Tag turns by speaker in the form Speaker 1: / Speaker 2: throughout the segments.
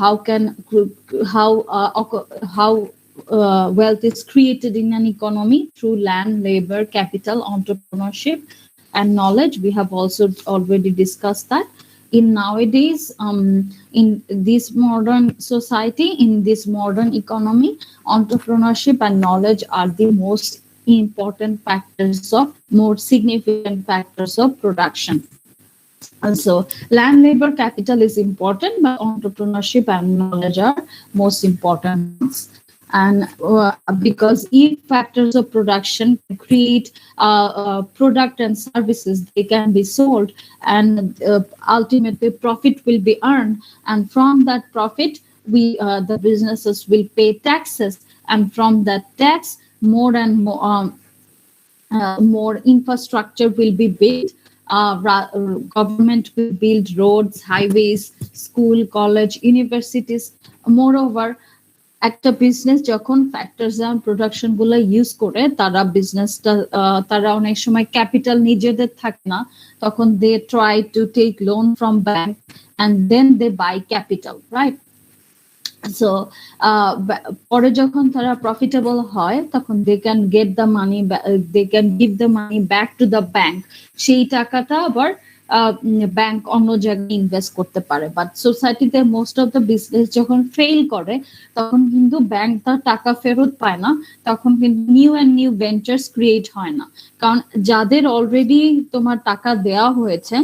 Speaker 1: how can how wealth is created in an economy through land, labor, capital, entrepreneurship, and knowledge. We have also already discussed that. In nowadays, in this modern society, in this modern economy, entrepreneurship and knowledge are the most important factors of more significant factors of production. And so land, labor, capital is important, but entrepreneurship and knowledge are most important ones. And because if factors of production create product and services, they can be sold, and ultimately profit will be earned. And from that profit, the businesses will pay taxes, and from that tax, more and more infrastructure will be built. Government will build roads, highways, school, college, universities. Moreover, একটা business যখন factors and production গুলো use করে, তারা বিজনেসটা তারা অনেক সময় capital নিজেদের থাকে না, তখন they try to take loan from bank and then they buy capital, right? So পরে যখন তারা প্রফিটেবল হয়, তখন they can get the money, they can give the money back to the bank. সেই টাকাটা আবার ব্যাংক অন্য জায়গায় ইনভেস্ট করতে পারে। বাট সোসাইটিতে মোস্ট অফ দ্য বিজনেস যখন ফেল করে, তখন কিন্তু ব্যাংক তার টাকা ফেরত পায় না, তখন কিন্তু নিউ ভেঞ্চার্স ক্রিয়েট হয় না। কারণ যাদের অলরেডি তোমার টাকা দেওয়া হয়েছে,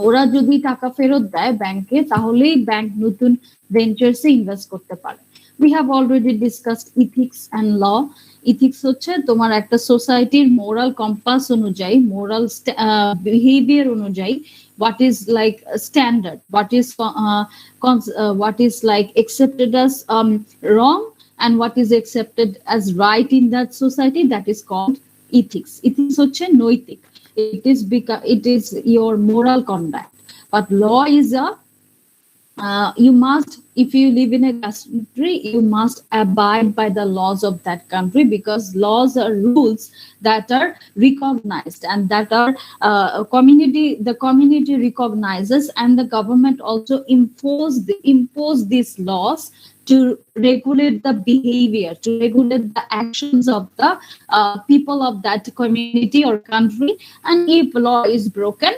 Speaker 1: ওরা যদি টাকা ফেরত দেয় ব্যাংকে, তাহলেই ব্যাংক নতুন ভেঞ্চার্সে ইনভেস্ট করতে পারে। We have already discussed ethics and law. Ethics হচ্ছে তোমার একটা সোসাইটির মোরাল কম্পাস অনুযায়ী, মোরাল বিহেভিয়ার অনুযায়ী, what is like standard, what is like accepted as wrong, and what is accepted as right in that society, that is called ethics. Ethics হচ্ছে নৈতিক, it is your moral conduct. But law is you must, if you live in a country, you must abide by the laws of that country, because laws are rules that are recognized and that are the community recognizes, and the government also impose these laws to regulate the behavior, to regulate the actions of the people of that community or country. And if law is broken,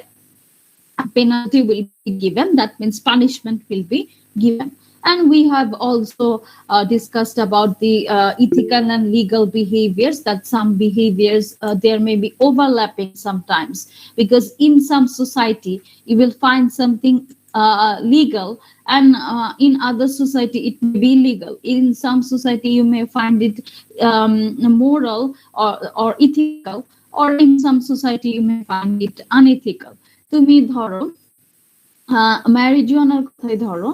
Speaker 1: a penalty will be given. That means punishment will be given. And we have also discussed about the ethical and legal behaviors, that some behaviors there may be overlapping sometimes, because in some society you will find something legal, and in other society it may be illegal. In some society you may find it moral or ethical, or in some society you may find it unethical. তুমি ধরো ম্যারিজুয়ানার কথাই ধরো,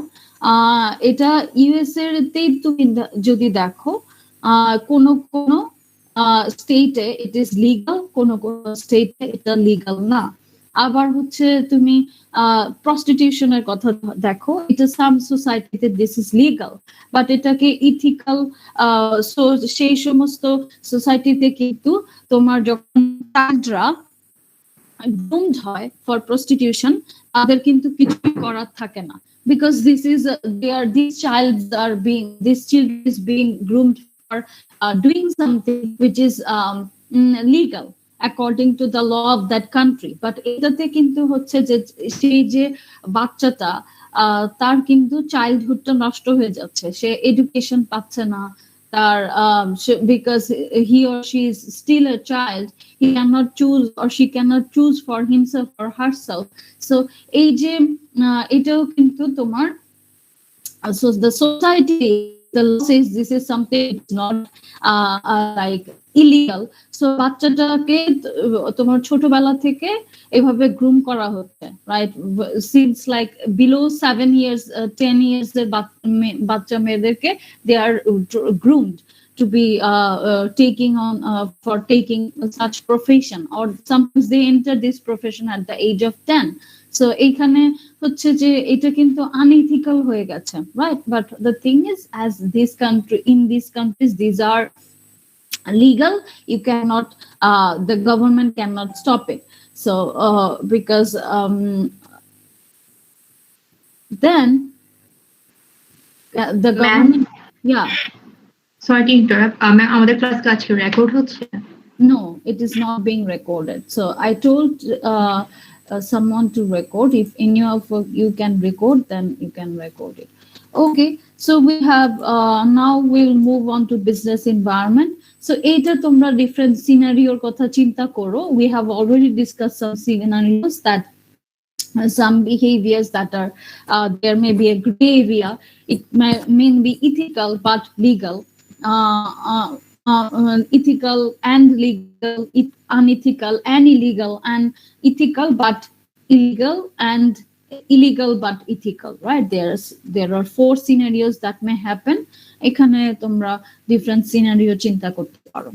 Speaker 1: এটা USA তে তুমি যদি দেখো, কোন স্টেটে ইট ইজ লিগাল, কোন স্টেটে এটা লিগাল না। আবার হচ্ছে তুমি প্রস্টিটিউশনের কথা দেখো, এটা সাম সোসাইটিতে দিস ইজ লিগাল, বাট এটাকে ইথিক্যাল, সেই সমস্ত সোসাইটিতে কিন্তু তোমার যখন তাজরা groomed হয় for prostitution, তাদের কিন্তু কিছু করার থাকে না, because these children is being groomed for doing something which is legal according to the law of that country. But এটাতে কিন্তু হচ্ছে যে সেই যে বাচ্চাটা, তার কিন্তু চাইল্ডহুডটা নষ্ট হয়ে যাচ্ছে, সে এডুকেশন পাচ্ছে না, because he or she is still a child, he cannot choose or she cannot choose for himself or herself. So এই যে এটাও কিন্তু তোমার, so the society, the law says this is something not like illegal. So বাচ্চাটাকে তোমার ছোটবেলা থেকে এভাবে গ্রুম করা হচ্ছে, right? Since like below 7 years, 10 years এর বাচ্চা মেয়েদেরকে they are groomed to be taking on for taking such profession, or sometimes they enter this profession at the age of 10. So এইখানে হচ্ছে যে এটা কিন্তু unethical হয়ে গেছে, right? But the thing is, as in these countries these are legal, you cannot, the government cannot stop it. So because then The government, yeah.
Speaker 2: Sorry to interrupt. Ma'am আমাদের class কি আজকে record হচ্ছে?
Speaker 1: No, it is not being recorded. So I told someone to record. If any of you can record, then you can record it. Okay. So we have now we'll move on to business environment. So এটা তোমরা different scenario কথা চিন্তা করো. We have already discussed some scenarios that some behaviors that are there may be a gray area. It may be ethical but legal, ethical and legal, unethical and illegal, and ethical but illegal, and illegal but ethical, right? There are 4 scenarios that may happen. এখানে তোমরা different scenario চিন্তা করতে পারো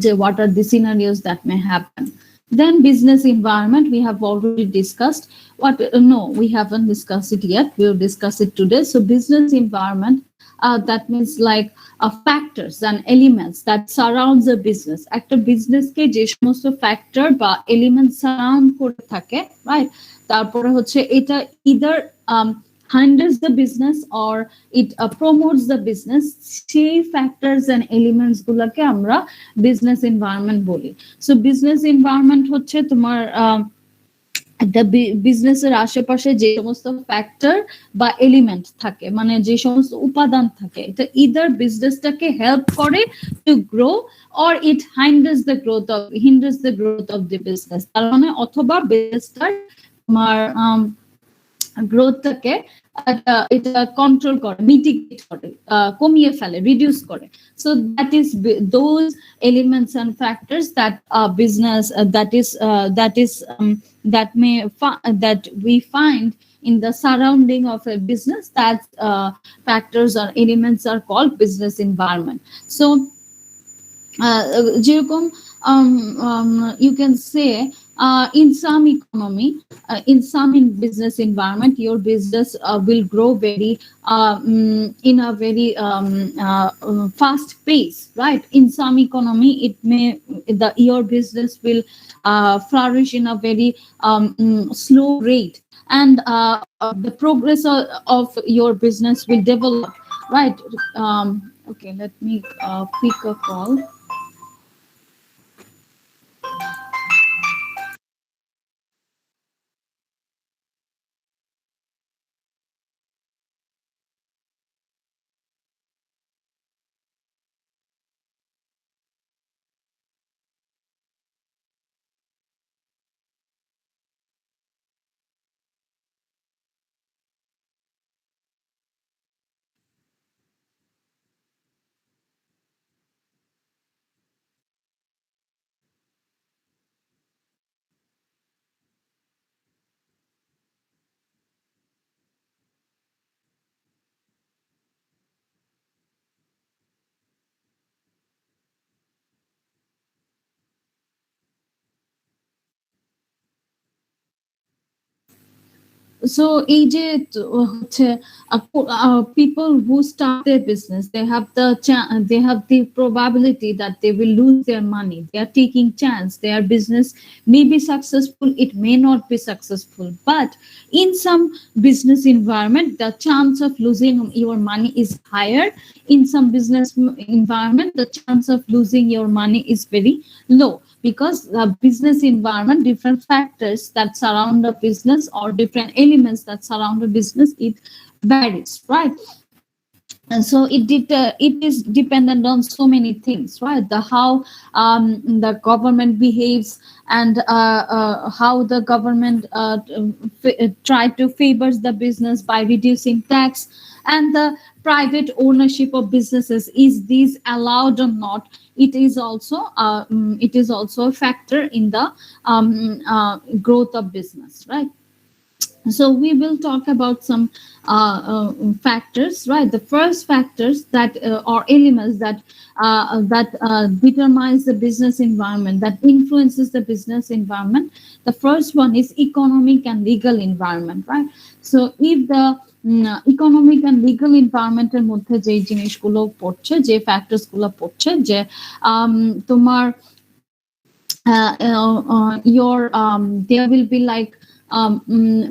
Speaker 1: যে what are the scenarios that may happen. Then business environment, we have already discussed. No, we haven't discussed it yet. We'll discuss it today. So business environment, that means like factors and elements that surrounds a business. একটা business কে যে সমস্ত factor বা elements surround করে থাকে, right? তারপরে হচ্ছে এটা either hinders the business or it promotes the business. সেই factors and elements গুলোকে আমরা business environment বলি. So business environment হচ্ছে তোমার একটা বিজনেসের আশেপাশে যে সমস্ত ফ্যাক্টর বা এলিমেন্ট থাকে, মানে যে সমস্ত উপাদান থাকে, এটা ইদার বিজনেসটাকে হেল্প করে to grow or it hinders the growth of the business. তার মানে অথবা বিজনেসটার তোমার গ্রোথটাকে এটা কন্ট্রোল করে, মিটিগেট করে, কমিয়ে ফেলে, রিডিউস করে। So that is those elements and factors that business that we find in the surrounding of a business. That factors or elements are called business environment. So যেরকম you can say in some economy, in business environment, your business will grow very in a very fast pace, right? In some economy, your business will flourish in a very slow rate, and the progress of your business will develop, right? Okay, let me pick a call. So people who start their business, they have the probability that they will lose their money. They are taking chance. Their business may be successful, it may not be successful, but in some business environment the chance of losing your money is higher. In some business environment the chance of losing your money is very low, because the business environment, different factors that surround a business or different elements that surround a business, it varies, right? And so it is dependent on so many things, right? How the government behaves, and how the government try to favors the business by reducing tax, and the private ownership of businesses, is these allowed or not? It is also a factor in the growth of business, right? So we will talk about some factors, right? The first factors that or elements that determines the business environment, that influences the business environment. The first one is economic and legal environment, right? So if the economic and legal environmenটের মধ্যে যে জিনিসগুলো পড়ছে, যে factors গুলো পড়ছে, যে তোমার your there will be like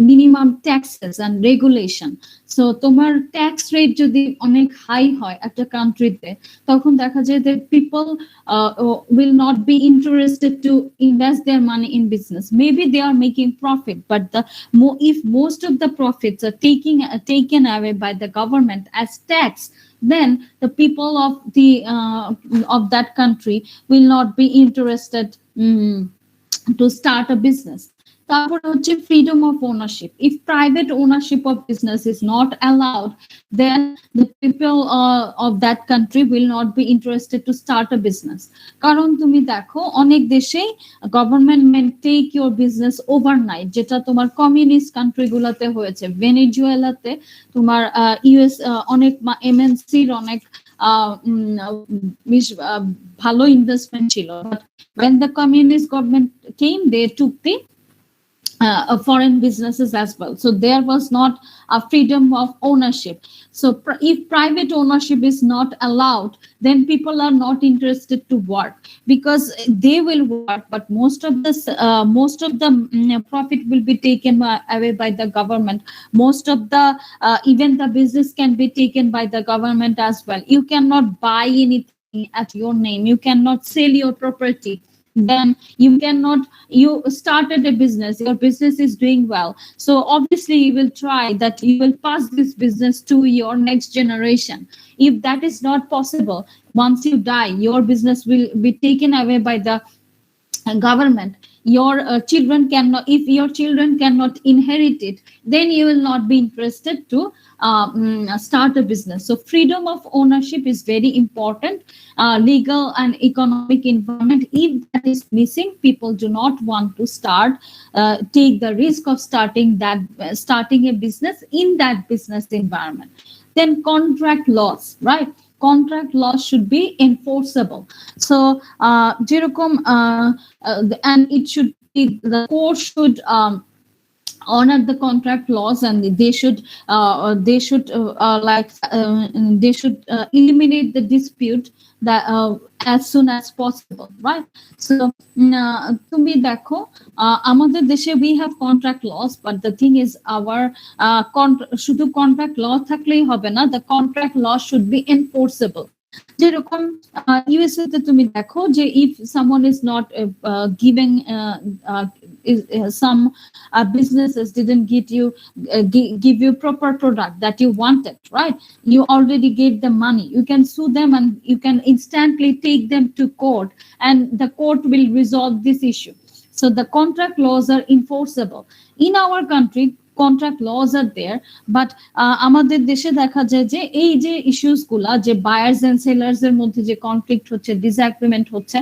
Speaker 1: minimum taxes and regulation. So তোমার ট্যাক্স রেট যদি অনেক হাই হয় একটা কান্ট্রিতে, তখন দেখা যায় that people will not be interested to invest their money in business. Maybe they are making profit, but if most of the profits are taken away by the government as tax, then the people of that country will not be interested to start a business. তারপরে হচ্ছে freedom of ownership. If private ownership of business is not allowed, then the people of that country will not be interested to start a business. কারণ তুমি দেখো অনেক দেশেই government may take your business overnight, যেটা তোমার communist country গুলাতে হয়েছে। ভেনেজুয়েলাতে তোমার ইউএস অনেক এমএনসির অনেক ভালো ইনভেস্টমেন্ট ছিল, but when the communist government came, they took the foreign businesses as well. So there was not a freedom of ownership. So if private ownership is not allowed, then people are not interested to work, because they will work, but most of the profit will be taken away by the government. Most of the even the business can be taken by the government as well. You cannot buy anything at your name. You cannot sell your property. Then you started a business, your business is doing well, so obviously you will try that you will pass this business to your next generation. If that is not possible, once you die, your business will be taken away by the government. Your children cannot, if your children cannot inherit it, then you will not be interested to start a business. So freedom of ownership is very important. Legal and economic environment, if that is missing, people do not want to take the risk of starting a business in that business environment. Then contract laws, right? Contract laws should be enforceable. So যেরকম and it should be, the court should honor the contract laws, and they should eliminate the dispute that as soon as possible, right? So তুমি দেখো আমাদের দেশে we have contract laws, but the thing is our শুধু contract law থাকলেই হবে না, the contract law should be enforceable. যেরকম USA তে তুমি দেখো যে if someone is not giving some businesses didn't give you proper product that you wanted, right? You already gave them money, you can sue them and you can instantly take them to court, and the court will resolve this issue. So the contract laws are enforceable. In our country contract laws are there, but আমাদের দেশে দেখা যায় যে এই যে issues গুলা, যে buyers and sellers এর মধ্যে যে কনফ্লিক্ট হচ্ছে, ডিসএগ্রিমেন্ট হচ্ছে,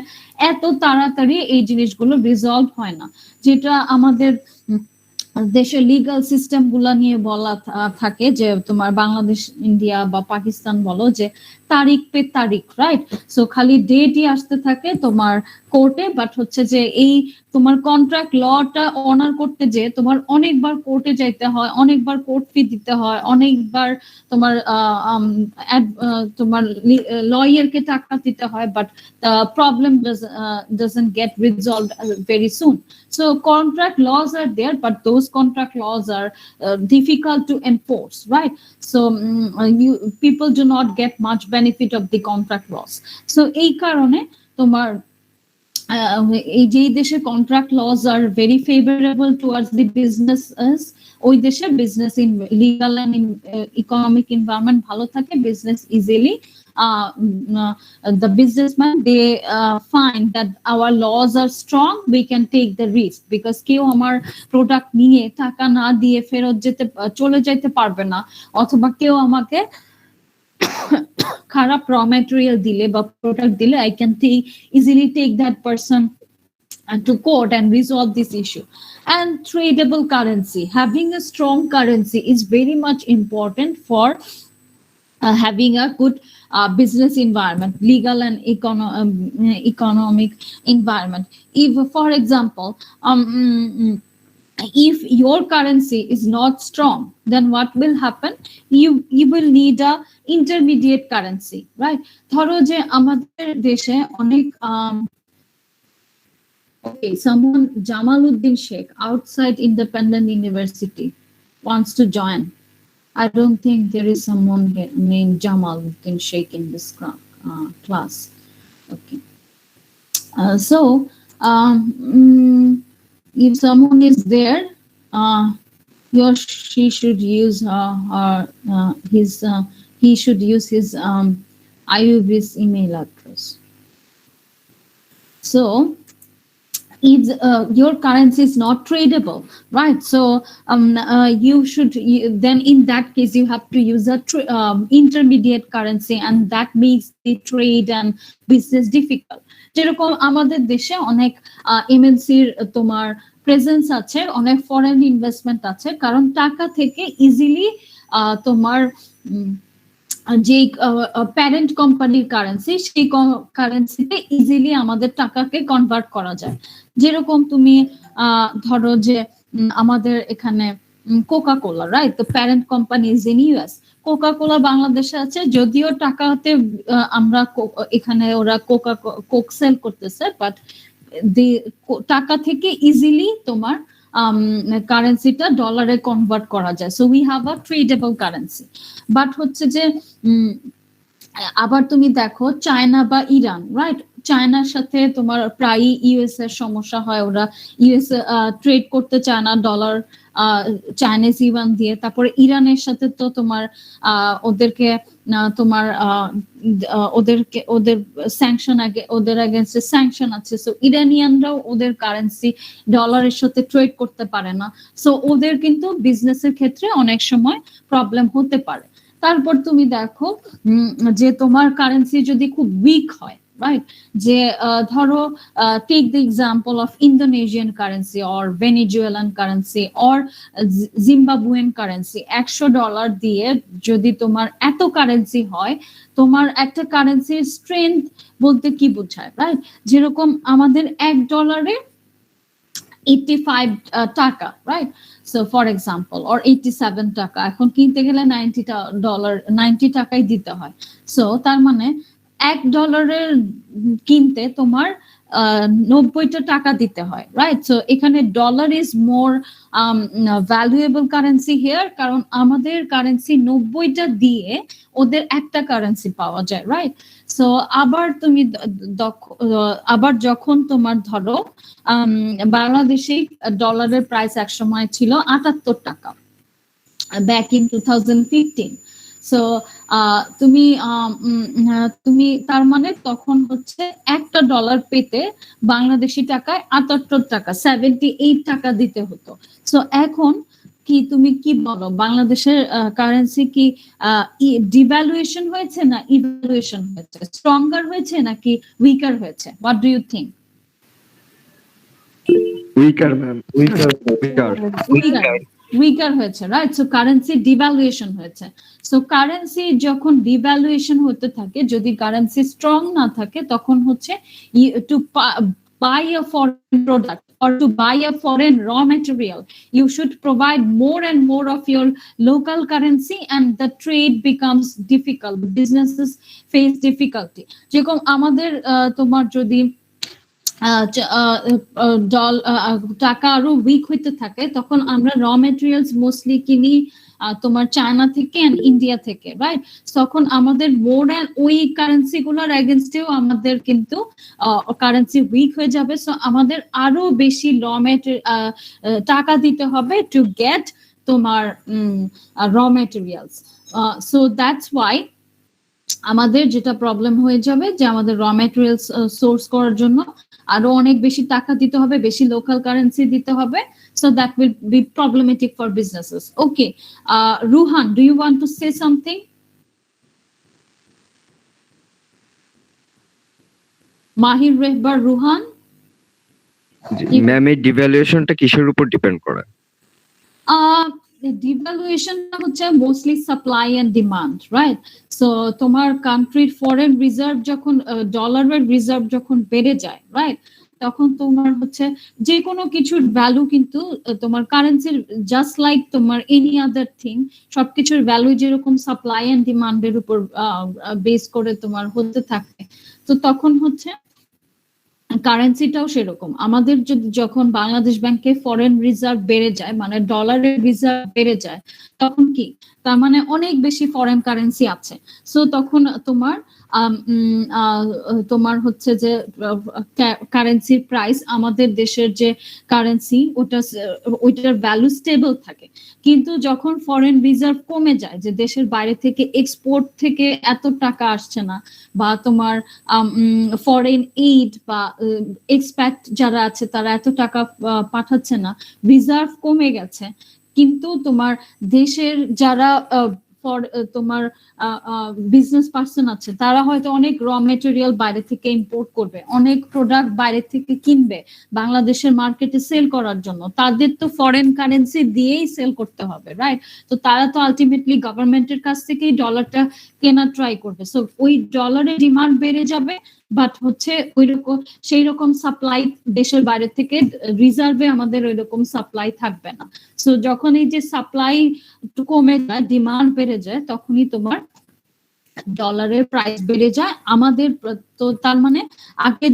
Speaker 1: এত তাড়াতাড়ি এই জিনিসগুলো রিজলভ হয় না, যেটা আমাদের দেশের লিগাল সিস্টেম গুলা নিয়ে বলা থাকে, যে তোমার বাংলাদেশ, ইন্ডিয়া বা পাকিস্তান বলো, যে তারিখ পে তারিখ, রাইট? সো খালি ডেটই আসতে থাকে তোমার কোর্টে, বাট হচ্ছে যে এই তোমার কন্ট্রাক্ট লটা অনার করতে যে তোমার অনেকবার কোর্টে যাইতে হয়, অনেকবার কোর্ট ফি দিতে হয়, অনেকবার তোমার তোমার লয়ারকে টাকা দিতে হয়, but problem doesn't get resolved very soon. So contract laws are there, but those contract laws are difficult to enforce, right? So people do not get much benefit of the contract laws. So এই কারণে তোমার এই যে দেশে contract laws are very favorable towards the businesses, ওই দেশে business in legal and in economic environment ভালো থাকে, business easily the businessman, they find that our laws are strong, we can take the risk, because কেউ আমার product নিয়ে টাকা না দিয়ে ফেরত চলে যেতে পারবে না, অথবা কেউ আমাকে খারাপ র ম্যাটেরিয়াল দিলে বা প্রোডাক্ট দিলে, I can easily take that person to court and resolve this issue. And tradable currency, having a strong currency is very much important for having a good business environment, legal and economic environment. If, for example, if your currency is not strong, then what will happen? You will need a intermediate currency, right? ধরো যে আমাদের দেশে Okay, someone Jamaluddin Sheikh outside Independent University wants to join. I don't think there is someone named Jamaluddin Sheikh in this class. Okay. So, if someone is there, he or she should use he should use his IUB's email address. So, if your currency is not tradable, right? So then in that case you have to use a intermediate currency, and that makes the trade and business difficult. যেরকম আমাদের দেশে অনেক এমএনসির তোমার presence আছে, অনেক foreign investment আছে, কারণ টাকা থেকে ইজিলি তোমার যে প্যারেন্ট কোম্পানির কারেন্সি, সেই কারেন্সিতে ইজিলি আমাদের টাকাকে কনভার্ট করা যায়। যেরকম তুমি ধরো যে আমাদের এখানে Coca Cola, right? The parent company is in US. Coca Cola বাংলাদেশে আছে, যদিও টাকাতে আমরা এখানে ওরা কোক সেল করতেছে, বাট টাকা থেকে ইজিলি তোমার কারেন্সিটা ডলারে কনভার্ট করা যায়। So we have a tradable currency. But হচ্ছে যে আবার তুমি দেখো চায়না বা ইরান, রাইট? চায়নার সাথে তোমার প্রায়ই ইউএস এর সমস্যা হয়, ওরা ইউএস ট্রেড করতে চায় না ডলার চাইনিজ ইউয়ান দিয়ে। তারপরে ইরানের সাথে তো তোমার ওদেরকে তোমার ওদের স্যাংশন ওদের এগেইনস্টে স্যাংশন আছে। সো ইরানিয়ানরাও ওদের কারেন্সি ডলারের সাথে ট্রেড করতে পারে না। সো ওদের কিন্তু বিজনেসের ক্ষেত্রে অনেক সময় প্রবলেম হতে পারে। তারপর তুমি দেখো যে তোমার কারেন্সি যদি খুব উইক হয়, right? যে ধরো take the example of Indonesian currency or Venezuelan currency or Zimbabwean currency। $100 দিয়ে যদি তোমার এত কারেন্সি হয়, তোমার একটা কারেন্সির স্ট্রেংথ বলতে কি বোঝায়, রাইট? যেরকম আমাদের $1 85 টাকা, right? So for example, or 87 টাকা, এখন কিনতে গেলে $90 টাকাই দিতে হয়। সো তার মানে $1 কিনতে তোমার 90 টাকা দিতে হয়, রাইট? সো এখানে dollar is more valuable currency here, কারণ আমাদের কারেন্সি 90টা দিয়ে ওদের একটা কারেন্সি পাওয়া যায়, রাইট? সো আবার তুমি আবার যখন তোমার ধরো বাংলাদেশে ডলারের প্রাইস একসময় ছিল 78 টাকা, ব্যাক ইন 2015। সো তুমি তার মানে তখন হচ্ছে একটা ডলার পেতে বাংলাদেশি টাকায় 78 টাকা, 78 টাকা দিতে হতো। সো এখন কি তুমি কি বলো, বাংলাদেশের কারেন্সি কি ডিভ্যালুয়েশন হয়েছে না ইভ্যালুয়েশন হয়েছে, স্ট্রঙ্গার হয়েছে নাকি উইকার হয়েছে? What do you think?
Speaker 3: Weaker ma'am,
Speaker 1: weaker হয়েছে, রাইট? সো কারেন্সি ডিভ্যালুয়েশন হয়েছে। সো কারেন্সি যখন ডিভ্যালুয়েশন হতে থাকে, যদি কারেন্সি স্ট্রং না থাকে, তখন হচ্ছে to buy a foreign product or to buy a foreign raw material, you should provide more and more of your local currency, and the trade becomes difficult. Businesses face difficulty. যেরকম আমাদের তোমার যদি টাকা আরো উইক হইতে থাকে, তখন আমরা র মেটেরিয়ালস মোস্টলি কিনি তোমার চায়না থেকে এন্ড ইন্ডিয়া থেকে, রাইট? তখন আমাদের মোর অ্যান্ড ওই কারেন্সি গুলোর এগেইনস্টেও আমাদের কিন্তু কারেন্সি উইক হয়ে যাবে। সো আমাদের আরো বেশি টাকা দিতে হবে টু গেট তোমার raw materials. So that's why আমাদের যেটা প্রবলেম হয়ে যাবে যে আমাদের র মেটেরিয়ালস সোর্স করার জন্য আরো অনেক বেশি টাকা দিতে হবে, বেশি লোকাল কারেন্সি দিতে হবে। So that will be problematic for businesses. Okay, Ruhan, do you want to say something? Mahir Rehbar, Ruhan?
Speaker 3: Ma'am, এই ডিভ্যালুয়েশনটা কিসের উপর ডিপেন্ড করে?
Speaker 1: ডিভ্যালুয়েশনটা হচ্ছে mostly supply and demand, right? So তোমার কান্ট্রির ফরেন রিজার্ভ যখন ডলারের রিজার্ভ যখন বেড়ে যায়, রাইট, তখন তোমার হচ্ছে যে কোনো কিছুর ভ্যালু কিন্তু তোমার কারেন্সির জাস্ট লাইক তোমার এনি আদার থিং, সবকিছুর ভ্যালু যেরকম সাপ্লাই এন্ড ডিমান্ডের উপর বেস করে তোমার হতে থাকে। তো তখন হচ্ছে কারেন্সিটাও সেরকম। আমাদের যদি যখন বাংলাদেশ ব্যাংকে ফরেন রিজার্ভ বেড়ে যায়, মানে ডলারের রিজার্ভ বেড়ে যায়, তখন কি তার মানে অনেক বেশি ফরেন কারেন্সি আছে। সো তখন তোমার তোমার হচ্ছে যে কারেন্সির প্রাইস, আমাদের দেশের যে কারেন্সি ওইটার ভ্যালু স্টেবল থাকে। কিন্তু যখন ফরেন রিজার্ভ কমে যায়, যে দেশের বাইরে থেকে এক্সপোর্ট থেকে এত টাকা আসছে না, বা তোমার ফরেন এইড বা এক্সপ্যাট যারা আছে তারা এত টাকা পাঠাচ্ছে না, রিজার্ভ কমে গেছে, কিন্তু তোমার দেশের যারা তোমার বিজনেস পার্সন আছে তারা হয়তো অনেক র মেটেরিয়াল বাইরে থেকে ইম্পোর্ট করবে, অনেক প্রোডাক্ট বাইরে থেকে কিনবে বাংলাদেশের মার্কেটে সেল করার জন্য। তাদের তো ফরেন কারেন্সি দিয়েই সেল করতে হবে, রাইট? তো তারা তো আলটিমেটলি গভর্নমেন্টের কাছ থেকেই ডলারটা কেনা ট্রাই করবে। সো ওই ডলারের ডিমান্ড বেড়ে যাবে, বাট হচ্ছে ওইরকম সেই রকম সাপ্লাই দেশের বাইরে থেকে রিজার্ভে আমাদের ওইরকম সাপ্লাই থাকবে না। সো যখন এই যে সাপ্লাই কমে যায়, ডিমান্ড বেড়ে যায়, তখনই তোমার ডলারের প্রাইস বেড়ে যায় আমাদের। তো তার মানে আগে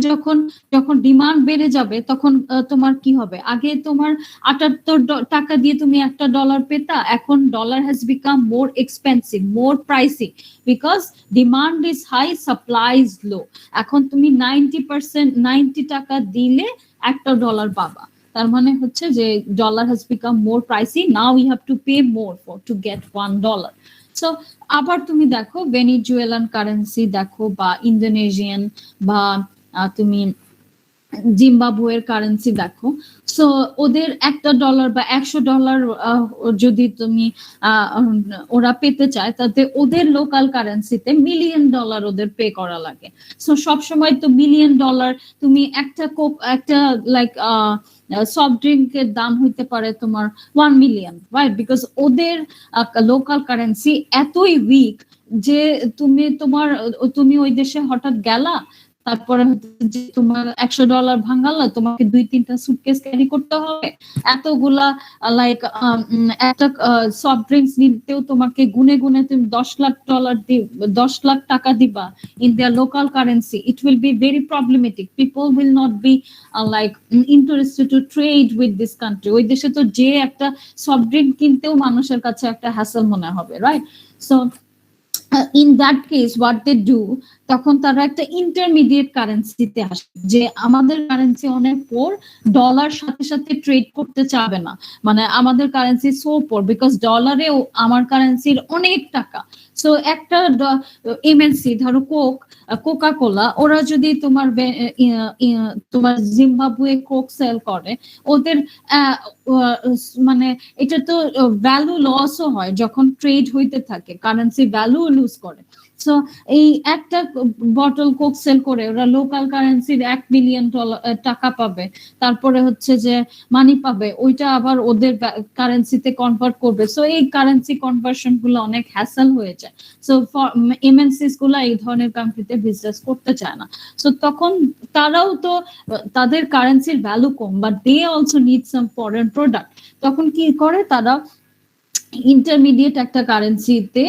Speaker 1: যখন ডিমান্ড বেড়ে যাবে তখন তোমার কি হবে, আগে তোমার 78 টাকা দিয়ে তুমি একটা ডলার পেতা, এখন dollar has become more expensive, more pricey, because demand is high, supply is low. এখন তুমি 90 টাকা দিলে একটা ডলার পাবা, তার মানে হচ্ছে যে dollar has become more pricey, now you have to pay more for to get $1. So আবার তুমি দেখো ভেনিজুয়েলান কারেন্সি দেখো, বা ইন্দোনেশিয়ান, বা তুমি জিম্বাবুয়ের কারেন্সি দেখো। সো ওদের $1 বা $100 যদি তুমি ওরা পেতে চায়, তাতে ওদের লোকাল কারেন্সিতে $1 মিলিয়ন ওদের পে করা লাগে। সো সবসময় তো $1 মিলিয়ন তুমি একটা লাইক সফট ড্রিঙ্কের দাম হইতে পারে তোমার 1 মিলিয়ন, রাইট? বিকজ ওদের লোকাল কারেন্সি এতই উইক যে তুমি ওই দেশে হঠাৎ গেলা, তারপরে যে তোমার $100 ভাঙালো, তোমাকে 2-3টা সুটকেস ক্যারি করতে হবে, এতগুলা লাইক একটা সফট ড্রিঙ্কস নিতেও তোমাকে গুনে গুনে তুমি $10 লাখ টাকা দিবা in their local currency. It will be very problematic, people will not be like interested to trade with this country. ওই দেশে তো যে একটা সফট ড্রিঙ্ক কিনতেও মানুষের কাছে একটা হ্যাসেল মনে হবে, right? So in that case what they do, তখন তারা একটা ইন্টারমিডিয়েট কারেন্সিতে আসে, যে আমাদের কারেন্সি অনেক পোর, ডলার সাথে সাথে ট্রেড করতে চাবে না, মানে আমাদের কারেন্সি সো পোর বিকজ ডলারেও আমার কারেন্সির অনেক টাকা। সো একটা এমএনসি ধরো কোকা কোলা, ওরা যদি তোমার জিম্বাবুয়ে কোক সেল করে, ওদের মানে এটা তো ভ্যালু লসও হয় যখন ট্রেড হইতে থাকে, কারেন্সি ভ্যালু লুজ করে। সো এই একটা বটল কোক সেল করে ওরা লোকাল কারেন্সির $1 মিলিয়ন টাকা পাবে, তারপরে হচ্ছে যে মানি পাবে, ওইটা আবার ওদের কারেন্সিতে কনভার্ট করবে। সো এই কারেন্সি কনভার্সন গুলো অনেক হ্যাসেল হয়ে যায়। সো এমএনসিস গুলো এই ধরনের কান্ট্রিতে বিজনেস করতে চায় না। সো তখন তারাও তো তাদের কারেন্সির ভ্যালু কম, but they also need some foreign product. তখন কি করে তারা ইন্টারমিডিয়েট একটা কারেন্সিতে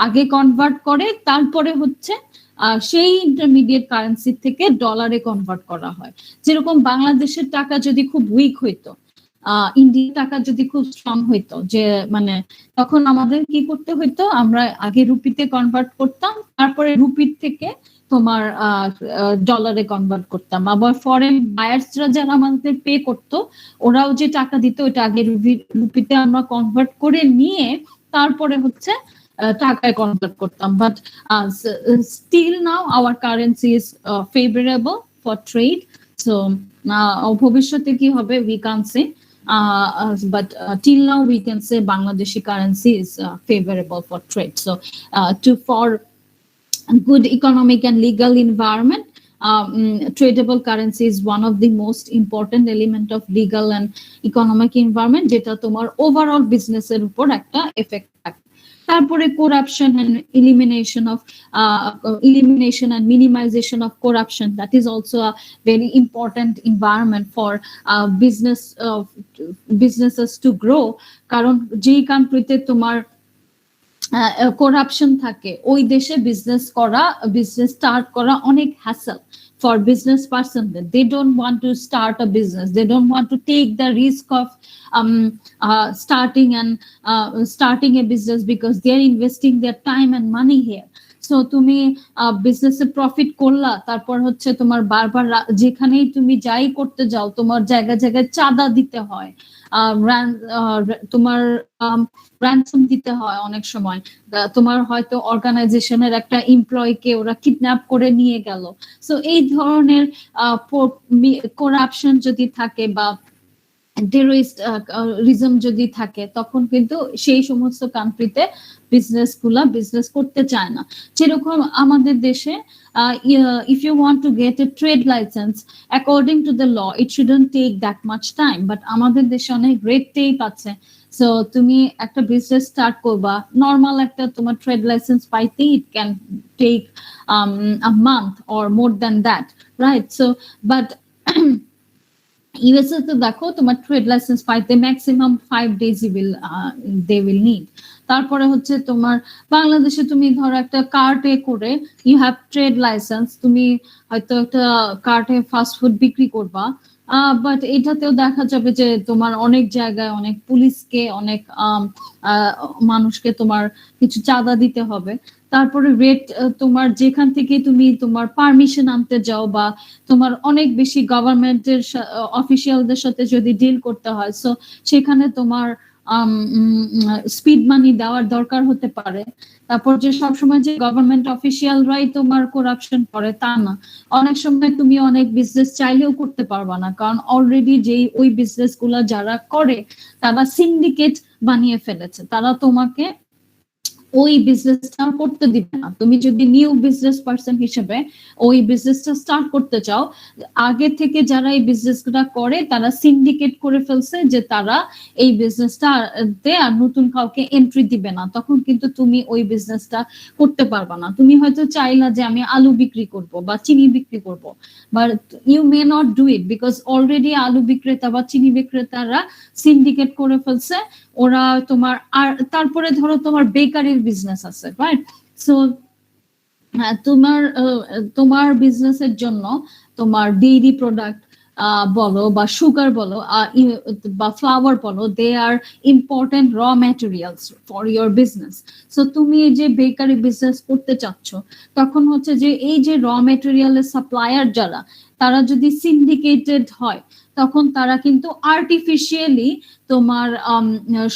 Speaker 1: আগে কনভার্ট করে, তারপরে হচ্ছে সেই ইন্টারমিডিয়েট কারেন্সি থেকে ডলারে কনভার্ট করা হয়। যেরকম বাংলাদেশের টাকা যদি খুব উইক হইতো, ইন্ডিয়ার টাকা যদি খুব স্ট্রং হইতো, যে মানে তখন আমাদের কি করতে হইতো, আমরা আগে রুপিতে কনভার্ট করতাম, তারপরে রুপির থেকে তোমার ডলারে কনভার্ট করতাম। আবার ফরেন বায়ার্সরা যারা আমাদের পে করতো, ওরাও যে টাকা দিত ওইটা আগে রুপিতে আমরা কনভার্ট করে নিয়ে তারপরে হচ্ছে টাকায় কনভার্ট করতাম। But still now our currency is favourable for trade. So ভবিষ্যতে কি হবে we can't say, but till now we can say Bangladeshi currency is favorable for trade. So for good economic and legal environment, tradable currency is one of the most important element of legal and economic environment, যেটা তোমার overall বিজনেসের উপর একটা effect থাকে। তারপরে corruption and elimination and minimization of corruption, that is also a very important environment for businesses to grow, কারণ যেই কান্ট্রিতে তোমার করাপশন থাকে, ওই দেশে বিজনেস স্টার্ট করা অনেক hassle for business person. They don't want to start a business, they don't want to take the risk of starting a business because they're investing their time and money here. So তুমি বিজনেসে profit করলা, তারপর হচ্ছে তোমার বারবার যেখানেই তুমি যাই করতে যাও তোমার জায়গায় জায়গায় চাঁদা দিতে হয়, তোমার র্যানসম দিতে হয়, অনেক সময় তোমার হয়তো অর্গানাইজেশনের একটা এমপ্লয়িকে ওরা কিডন্যাপ করে নিয়ে গেল। সো এই ধরনের করাপশন যদি থাকে বা টেররিজম যদি থাকে, তখন কিন্তু সেই সমস্ত কান্ট্রিতে বিজনেস করতে চায় না। যেরকম আমাদের দেশে if you want to get a trade license according to the law it shouldn't take that much time, but আমাদের দেশে অনেক রেড টেপ আছে। সো তুমি একটা বিজনেস স্টার্ট করবা, নর্মাল একটা তোমার ট্রেড লাইসেন্স পাইতে it can take a month or more than that, right? So but USA তে দেখো তোমার ট্রেড লাইসেন্স পাইতে maximum 5 days they will need। তারপরে হচ্ছে তোমার বাংলাদেশে তুমি ধরো একটা কার্টে করে ইউ হ্যাভ ট্রেড লাইসেন্স, তুমি হয়তো একটা কার্টে ফাস্ট ফুড বিক্রি করবা, বাট এটাতেও দেখা যাবে যে তোমার অনেক জায়গায় অনেক পুলিশকে অনেক মানুষকে তোমার কিছু চাঁদা দিতে হবে। তারপরে রেট তোমার যেখান থেকে তুমি তোমার পারমিশন আনতে যাও বা তোমার অনেক বেশি গভর্নমেন্টের অফিসিয়ালদের সাথে যদি ডিল করতে হয়, সো সেখানে তোমার স্পিড মানি দেওয়ার দরকার হতে পারে। তারপর যে সবসময় যে গভর্নমেন্ট অফিসিয়ালরাই তোমার করাপশন করে তা না, অনেক সময় তুমি অনেক বিজনেস চাইলেও করতে পারবা না, কারণ অলরেডি যেই ওই বিজনেস গুলা যারা করে তারা সিন্ডিকেট বানিয়ে ফেলেছে, তারা তোমাকে ওই বিজনেসটা করতে দিবে না। তুমি যদি নিউ বিজনেস পারসন হিসেবে ওই বিজনেসটা স্টার্ট করতে চাও, আগে থেকে যারা এই বিজনেসটা করে তারা সিন্ডিকেট করে ফেলছে যে তারা এই বিজনেসটাতে আর নতুন কাউকে এন্ট্রি দিবে না, তখন কিন্তু তুমি ওই বিজনেসটা করতে পারবা না। তুমি হয়তো চাইলা যে আমি আলু বিক্রি করব বা চিনি বিক্রি করব, but you may not do it because already আলু বিক্রেতা বা চিনি বিক্রেতারা সিন্ডিকেট করে ফেলছে, ওরা তোমার। আর তারপরে ধরো তোমার বেকারির বিজনেস আছে, রাইট? সো তোমার বিজনেসের জন্য তোমার ডেইরি প্রোডাক্ট বলো বা সুগার বলো বা ফ্লাওয়ার বলো, they are important raw materials for your business. So তুমি এই যে বেকারি বিজনেস করতে চাচ্ছ, তখন হচ্ছে যে এই যে র ম্যাটেরিয়ালের সাপ্লায়ার যারা, তারা যদি সিন্ডিকেটেড হয় তখন তারা কিন্তু আর্টিফিশিয়ালি তোমার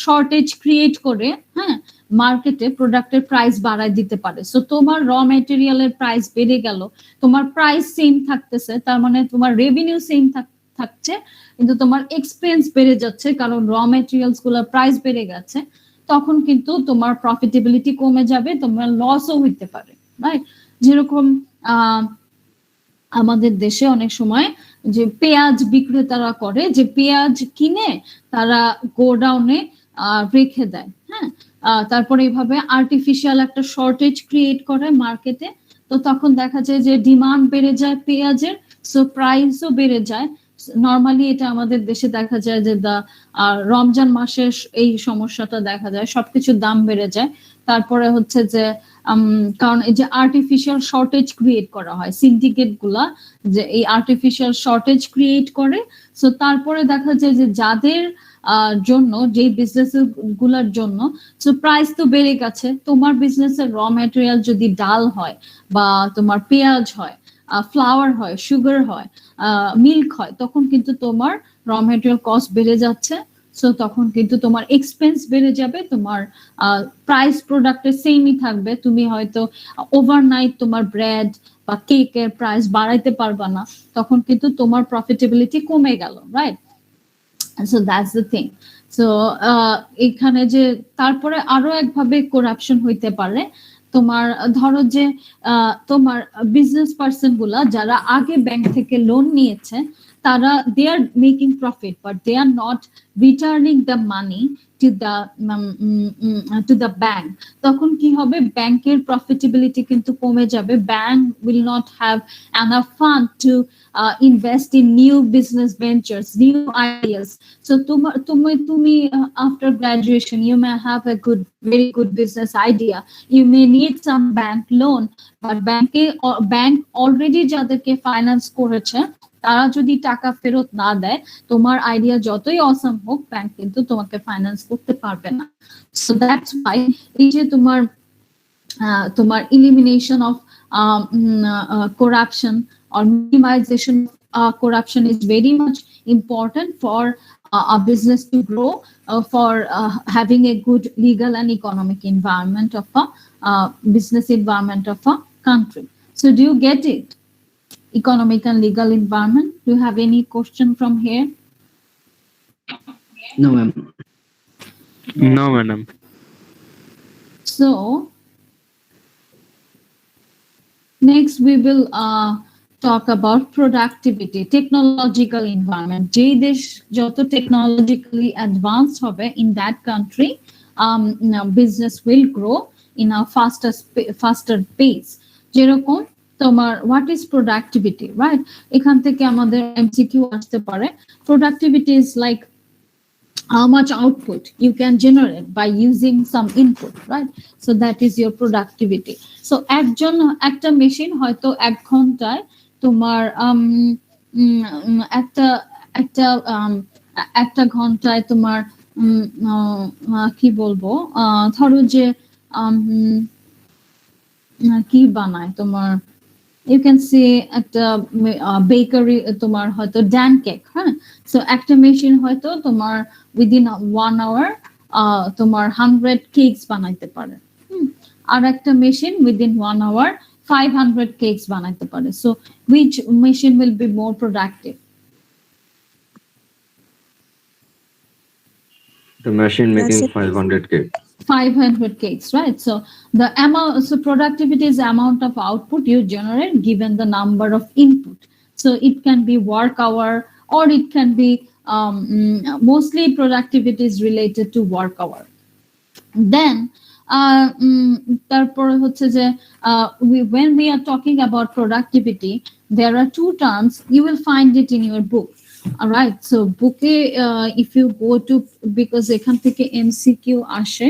Speaker 1: শর্টেজ ক্রিয়েট করে, হ্যাঁ, মার্কেটে প্রোডাক্টের প্রাইস বাড়ায় দিতে পারে। সো তোমার র ম্যাটেরিয়ালের প্রাইস বেড়ে গেল, তোমার প্রাইস সেম থাকতেছে, তার মানে তোমার রেভিনিউ সেম থাকছে, কিন্তু তোমার এক্সপেন্স বেড়ে যাচ্ছে কারণ র ম্যাটেরিয়ালস গুলোর প্রাইস বেড়ে গেছে। তখন কিন্তু তোমার প্রফিটেবিলিটি কমে যাবে, তোমার লসও হইতে পারে, রাইট? যেরকম আমাদের দেশে অনেক সময় যে পেঁয়াজ বিক্রেতারা করে, যে পেঁয়াজ কিনে তারা গোডাউনে রেখে দেয়, হ্যাঁ, তারপরে এইভাবে আর্টিফিশিয়াল একটা শর্টেজ ক্রিয়েট করে মার্কেটে। তো তখন দেখা যায় যে ডিমান্ড বেড়ে যায় পেঁয়াজের, সো প্রাইসও বেড়ে যায়। নর্মালি এটা আমাদের দেশে দেখা যায় যে রমজান মাসে এই সমস্যাটা দেখা যায়, সবকিছুর দাম বেড়ে যায়। তারপরে হচ্ছে যে কারণ এই যে আর্টিফিশিয়াল শর্টেজ ক্রিয়েট করা হয়, সিন্ডিকেট গুলা যে এই আর্টিফিশিয়াল শর্টেজ ক্রিয়েট করে। সো তারপরে দেখা যায় যে যাদের জন্য, যে বিজনেস গুলার জন্য, সো প্রাইস তো বেড়ে গেছে। তোমার বিজনেসের র ম্যাটেরিয়াল যদি ডাল হয় বা তোমার পেঁয়াজ হয়, ফ্লাওয়ার হয়, সুগার হয়, মিল্ক হয়, তখন কিন্তু তোমার র ম্যাটেরিয়াল কস্ট বেড়ে যাচ্ছে। সো তখন কিন্তু তোমার এক্সপেন্স বেড়ে যাবে, তোমার প্রাইস প্রোডাক্টের সেমই থাকবে, তুমি হয়তো ওভারনাইট তোমার ব্রেড বা কেকের প্রাইস বাড়াইতে পারবা না, তখন কিন্তু তোমার প্রফিটেবিলিটি কমে গেল, right? So that's the thing. So এখানে যে তারপরে আরো একভাবে করাপশন হইতে পারে, তোমার ধরো যে তোমার বিজনেস পার্সন গুলা যারা আগে ব্যাংক থেকে লোন নিয়েছে, they are making profit, but they are not returning the money to the bank. তখন কি হবে, ব্যাংকের প্রফিটেবিলিটি কিন্তু কমে যাবে, bank will not have enough fund to invest in new business ventures, new ideas. So তুমি after graduation you may have a very good business idea, you may need some bank loan, but bank already যাদেরকে finance করেছে তারা যদি টাকা ফেরত না দেয়, তোমার আইডিয়া যতই অসম হোক, ব্যাংক কিন্তু তোমাকে ফাইন্যান্স করতে পারবে না। সো দ্যাটস ওয়াই এই যে তোমার elimination of corruption or minimization of corruption is very much important for a business to grow, for having a good legal and economic environment of a business environment of a country. So do you get it? Economic and legal environment. Do you have any question from here?
Speaker 4: No, ma'am.
Speaker 3: No, madam.
Speaker 1: So next we will talk about productivity, technological environment. যে দেশ যত technologically advanced হবে, in that country business will grow in a faster pace. যেরকম তোমার what is productivity, right? এখান থেকে আমাদের MCQ আসতে পারে। Productivity is like how much output you can generate by using some input, right? So that is your productivity. So একটা machine হয়তো 1 ঘন্টায় তোমার একটা ঘন্টায় তোমার কি বলবো, ধরো যে কি বানায় তোমার, you can say একটা বেকারি তোমার হয়তো ড্যান কেক, হ্যাঁ। সো একটা মেশিন হয়তো তোমার উইদিন 1 hour তোমার 100 কেকস বানাইতে পারে, আর একটা মেশিন উইদিন 1 hour 500 কেকস বানাইতে পারে। So which machine will be more productive?
Speaker 3: The machine making 500 cakes.
Speaker 1: 500 cakes, right? So the amount, so productivity is the amount of output you generate given the number of input. So it can be work hour, or it can be mostly productivity is related to work hour. Then তারপর হচ্ছে যে when we are talking about productivity, there are 2 terms, you will find it in your book. All right, so book if you go to, because এখান থেকে MCQ আসে,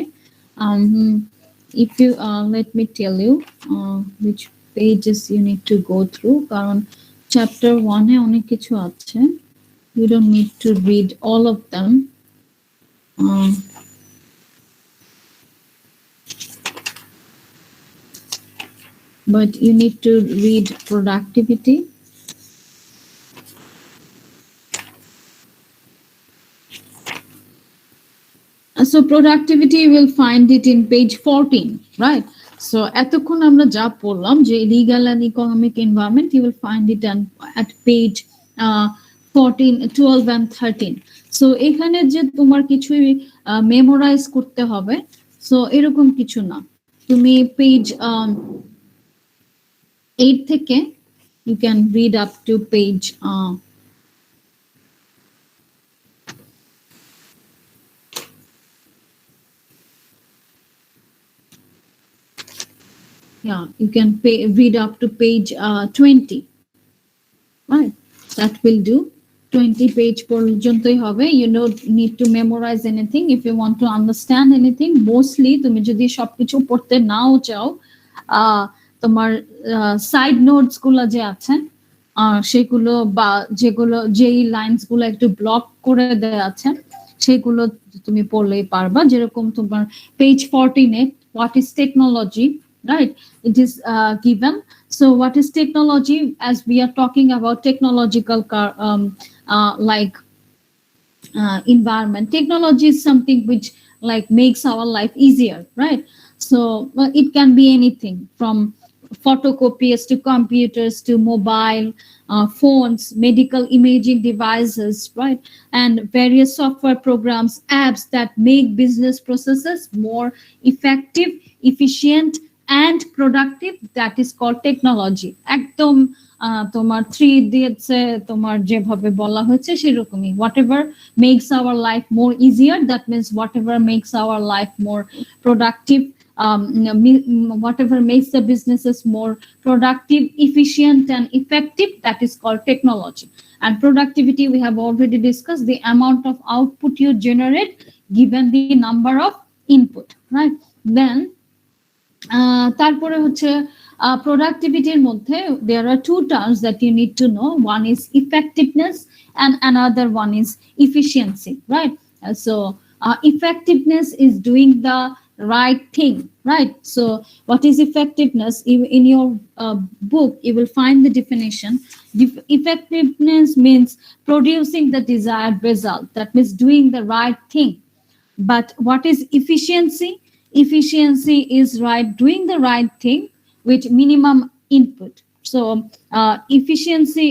Speaker 1: if you let me tell you which pages you need to go through, কারণ chapter 1 এ অনেক কিছু আছে, you don't need to read all of them. But you need to read productivity. So productivity you will find it in page 14, right? So এতক্ষণ আমরা যা পড়লাম যে legal and economic environment, you will find it at page 14, 12 and 13. So এখানে যে তোমার কিছু memorise করতে হবে, সো এরকম কিছু না, তুমি পেজ 8 থেকে you can read up to page you can read up to page 20, right? That will do. 20 page পর্যন্তই হবে, you don't need to memorize anything. If you want to understand anything, mostly তুমি যদি সবকিছু পড়তে নাও চাও, তোমার side notes গুলো যে আছে সেগুলো, বা যেই লাইনস গুলো একটু ব্লক করে দেয়া আছে সেগুলো তুমি পড়লেই পারবা। যেরকম তোমার page 14 A what is technology, right? It is given. So what is technology? As we are talking about technological environment, technology is something which like makes our life easier, right? So it can be anything from photocopiers to computers to mobile phones, medical imaging devices, right? And various software programs, apps that make business processes more effective, efficient and productive, that is called technology. একদম তোমার 3 idiots এ তোমার যেভাবে বলা হয়েছে সেরকমই, whatever makes our life more easier, that means whatever makes our life more productive, whatever makes the businesses more productive, efficient and effective, that is called technology. And productivity, we have already discussed, the amount of output you generate given the number of input, right? Then তারপরে হচ্ছে productivityর মধ্যে there are two terms that you need to know. One is effectiveness and another one is efficiency, right? So effectiveness is doing the right thing, right? So what is effectiveness? In your book you will find the definition. Effectiveness means producing the desired result, that means doing the right thing. But what is efficiency? Efficiency is doing the right thing with minimum input. So efficiency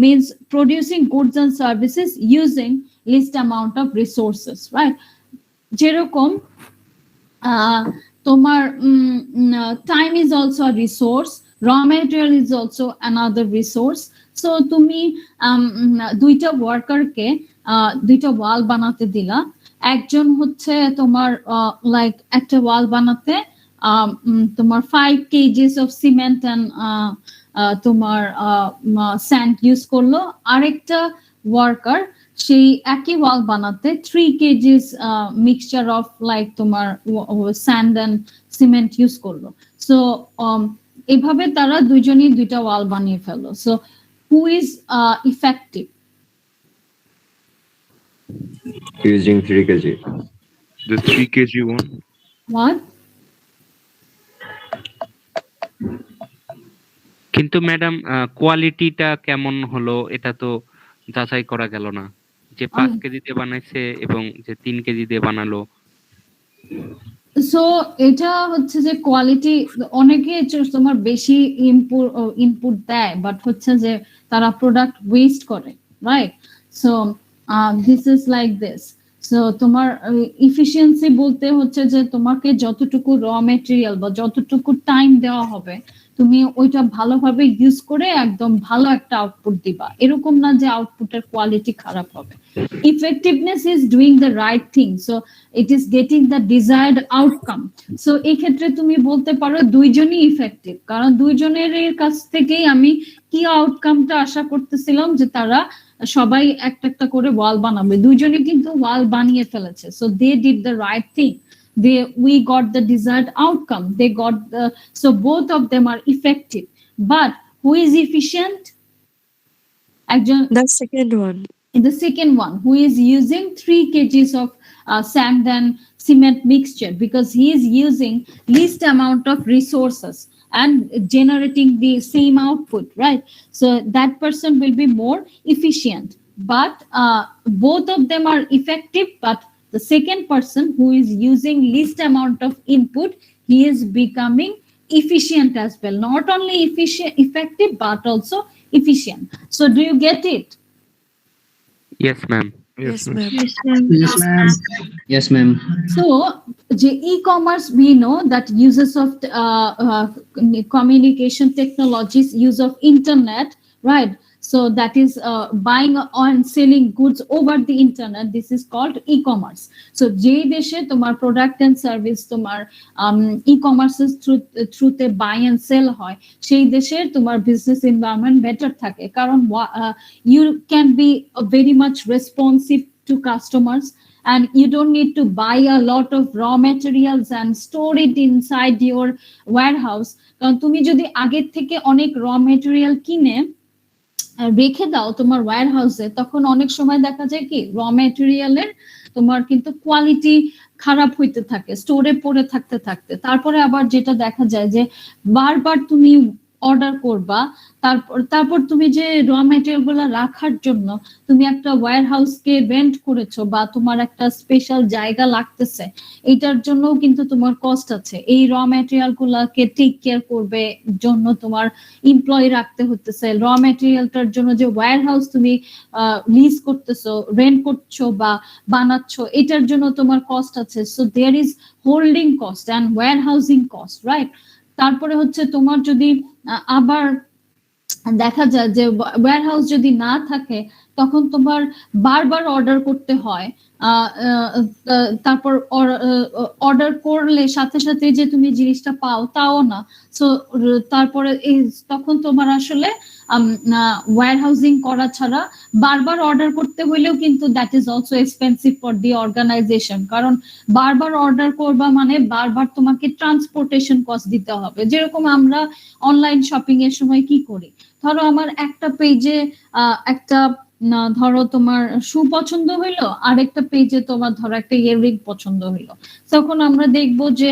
Speaker 1: means producing goods and services using least amount of resources, right? যেরকম তোমার time is also a resource, raw material is also another resource. So তুমি দুইটা ওয়ার্কারকে দুইটা ওয়াল বানাতে দিলা, একজন হচ্ছে তোমার লাইক একটা ওয়াল বানাতে তোমার 5 kgs of cement and তোমার স্যান্ড ইউজ করলো, আরেকটা ওয়ার্কার সেই একই ওয়াল বানাতে 3 kgs মিক্সচার অফ লাইক তোমার স্যান্ড এন্ড সিমেন্ট ইউজ করলো। সো এভাবে তারা দুইজনই দুইটা ওয়াল বানিয়ে ফেললো। So who is effective?
Speaker 3: Using 3 kg.
Speaker 4: The 3 kg one.
Speaker 1: What?
Speaker 4: কিন্তু ম্যাডাম কোয়ালিটিটা কেমন হলো এটা তো যাচাই করা গেল না, যে 5 কেজি দিয়ে বানাইছে এবং যে 3 কেজি দিয়ে বানালো।
Speaker 1: সো এটা হচ্ছে যে কোয়ালিটি, অনেকে তোমার বেশি ইনপুট দেয়, বাট হচ্ছে যে তারা প্রোডাক্ট ওয়েস্ট করে, right? So this is like this. So তোমার ইফিসিয়েন্সি বলতে হচ্ছে যে তোমাকে যতটুকু র মেটেরিয়াল বা যতটুকু টাইম দেওয়া হবে তুমি ওইটা ভালোভাবে ইউজ করে একদম ভালো একটা আউটপুট দিবা, এরকম না যে আউটপুটের কোয়ালিটি খারাপ হবে। Effectiveness is doing the right thing, so it is getting the desired outcome. So এই ক্ষেত্রে তুমি বলতে পারো দুইজনই ইফেক্টিভ, কারণ দুইজনের কাছ থেকেই আমি কি আউটকামটা আশা করতেছিলাম যে তারা সবাই একটা একটা করে ওয়াল বানাবে, দুইজনই কিন্তু ওয়াল বানিয়ে ফেলেছে। So they did the right thing, we got the desired outcome, they got so both of them are effective. But who is efficient?
Speaker 5: The second one.
Speaker 1: The second one, who is using 3 kgs of sand and cement mixture, because he is using least amount of resources and generating the same output, right? So that person will be more efficient. But both of them are effective, but the second person who is using least amount of input, he is becoming efficient as well. Not only effective, but also efficient. So do you get it?
Speaker 4: Yes, ma'am.
Speaker 5: Yes, ma'am.
Speaker 6: Yes, ma'am. Yes, ma'am.
Speaker 1: So the e-commerce, we know that uses of communication technologies, use of internet, right? So that is buying and selling goods over the internet. This is called e-commerce. So je deshe tomar product and service tomar e-commerce through te buy and sell hoy, সেই দেশের তোমার business environment better থাকে, কারণ you can be very much responsive to customers and you don't need to buy a lot of raw materials and store it inside your warehouse. কারণ তুমি যদি আগের থেকে অনেক raw material কিনে রেখে দাও তোমার ওয়্যার হাউসে, তখন অনেক সময় দেখা যায় কি র ম্যাটেরিয়ালের তোমার কিন্তু কোয়ালিটি খারাপ হইতে থাকে স্টোরে পড়ে থাকতে থাকতে। তারপরে আবার যেটা দেখা যায় যে বারবার তুমি অর্ডার করবা, তারপর তুমি যে র ম্যাটেরিয়াল গুলো রাখার জন্য তুমি একটা ওয়্যার হাউসকে রেন্ট করেছো বা তোমার একটা স্পেশাল জায়গা লাগতেছে, এটার জন্য কিন্তু তোমার কস্ট আছে। এই র ম্যাটেরিয়াল গুলাকে টেক কেয়ার করবে জন্য তোমার এমপ্লয়ি রাখতে হতেছে। র ম্যাটেরিয়ালটার জন্য যে ওয়্যার হাউস তুমি লিজ করতেছো, রেন্ট করছো বা বানাচ্ছো, এটার জন্য তোমার কস্ট আছে। So there is holding cost and warehousing cost, right? তারপরে হচ্ছে তোমার যদি আবার দেখা যায় যে ওয়্যার হাউস যদি না থাকে, তখন তোমার বারবার অর্ডার করতে হয়। তারপর অর্ডার করলে সাথে সাথে যে তুমি জিনিসটা পাও তাও না। সো তারপরে তখন তোমার আসলে ওয়্যার হাউসিং করা ছাড়া বারবার অর্ডার করতে হইলেও কিন্তু that is also expensive for the organisation, কারণ বারবার অর্ডার করবা মানে বারবার তোমাকে ট্রান্সপোর্টেশন কস্ট দিতে হবে। যেরকম আমরা অনলাইন শপিং এর সময় কি করি, ধরো আমার একটা পেজে একটা ধরো তোমার শু পছন্দ হইলো, আরেকটা পেজে তোমার ধরো একটা ইয়াররিং পছন্দ হইলো, তখন আমরা দেখবো যে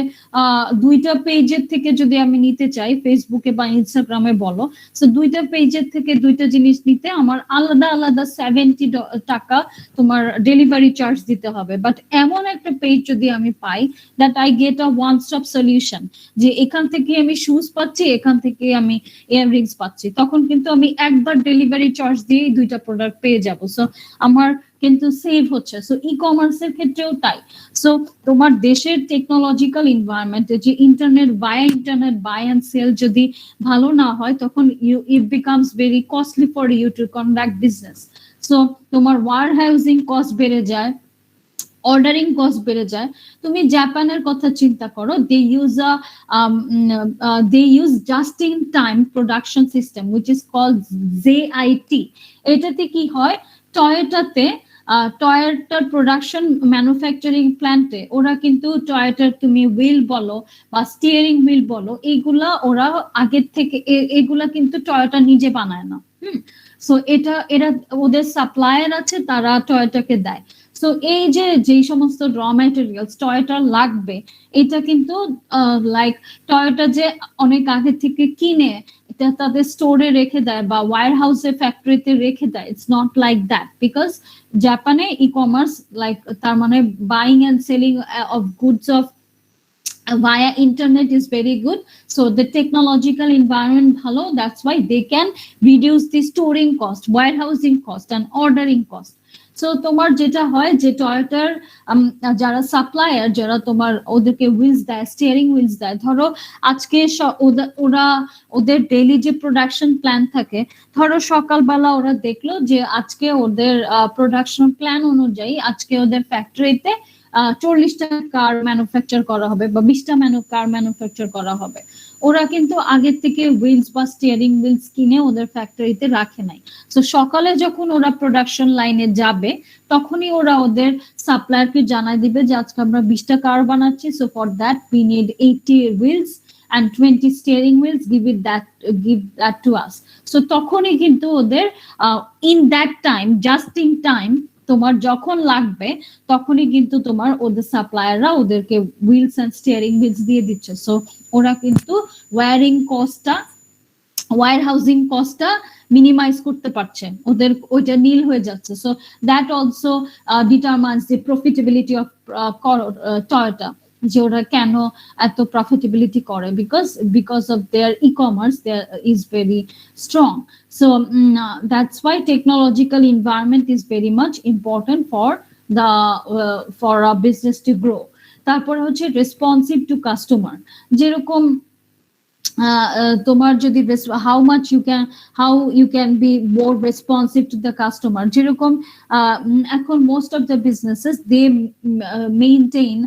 Speaker 1: দুইটা পেজের থেকে যদি আমি নিতে চাই, ফেসবুকে বা ইনস্টাগ্রামে বলো, তো দুইটা পেজের থেকে দুইটা জিনিস নিতে আমার আলাদা আলাদা 70 টাকা তোমার ডেলিভারি চার্জ দিতে হবে। বাট এমন একটা পেজ যদি আমি পাই that I get a one stop solution, যে এখান থেকে আমি শুজ পাচ্ছি, এখান থেকে আমি ইয়াররিংস পাচ্ছি, তখন কিন্তু আমি একবার ডেলিভারি চার্জ দিয়ে দুইটা প্রোডাক্ট পেয়ে যাবো। সো আমার কিন্তু সেভ হচ্ছে। সো ই কমার্সের ক্ষেত্রেও তাই। সো তোমার দেশের টেকনোলজিক্যাল এনভায়রনমেন্টে যে ইন্টারনেট বাই অ্যান্ড সেল যদি ভালো না হয়, তখন it becomes very costly for you to conduct business. So তোমার ওয়্যার হাউসিং কস্ট বেড়ে যায়, অর্ডারিং কস্ট বেড়ে যায়। তুমি জাপানের কথা চিন্তা করো, they use just in time production system which is called JIT। এটাতে কি হয়, টয়োটার প্রোডাকশন ম্যানুফ্যাকচারিং প্ল্যান্টে ওরা কিন্তু টয়োটার তুমি হুইল বলো বা স্টিয়ারিং হুইল বলো, এইগুলা ওরা আগের থেকে এগুলা কিন্তু টয়োটা নিজে বানায় না। সো এরা ওদের সাপ্লায়ার আছে, তারা টয়োটাকে দেয়। সো এই যেই সমস্ত র ম্যাটেরিয়ালস টয়োটার লাগবে, এটা কিন্তু লাইক টয়োটা যে অনেক আগে থেকে কিনে এটা তাদের স্টোরে রেখে দেয় বা ওয়্যার হাউসে ফ্যাক্টরিতে রেখে দেয়, it's not like that. Because জাপানে ই কমার্স লাইক তার মানে buying and selling of goods of via internet is very good. So the technological environment bhalo, that's why they can reduce the storing cost, warehousing cost and ordering cost. So তোমার যেটা হয় যে টয়োটার যারা supplier, যারা তোমার ওদেরকে wheels দেয়, steering wheels দেয়, ধরো আজকে ওরা ওদের ডেইলি যে প্রোডাকশন প্ল্যান থাকে, ধরো সকালবেলা ওরা দেখলো যে আজকে ওদের প্রোডাকশন প্ল্যান অনুযায়ী আজকে ওদের ফ্যাক্টরিতে 40টা কার ম্যানুফ্যাকচার করা হবে বা 20টা কার ম্যানুফ্যাকচার করা হবে। ওরা কিন্তু আগের থেকে হুইলস বা স্টিয়ারিং হুইলস কিনে ওদের ফ্যাক্টরিতে রাখে নাই। তো সকালে যখন ওরা প্রোডাকশন লাইনে যাবে, তখনই ওরা ওদের সাপ্লায়ারকে জানাই দিবে যে আজকে আমরা 20টা কার বানাচ্ছি, so for that we need 80 wheels and 20 steering wheels, give that to us. So তখনই কিন্তু ওদের in that time, just in time, তোমার যখন লাগবে তখনই কিন্তু তোমার ওদের সাপ্লায়াররা ওদেরকে হুইলস এন্ড স্টিয়ারিং হুইলস দিয়ে দিচ্ছে। সো ওরা কিন্তু ওয়্যার হাউসিং কস্টটা মিনিমাইজ করতে পারছে, ওদের ওইটা নীল হয়ে যাচ্ছে। So that also determines the profitability of Toyota, যে ওরা কেন এত প্রফিটেবিলিটি করে, because of their e-commerce there is very strong. So that's why technological environment is very much important for a business to grow. তারপরে হচ্ছে responsive to customer, যেরকম তোমার যদি how you can be more responsive to the customer, যেরকম এখন most of the businesses they maintain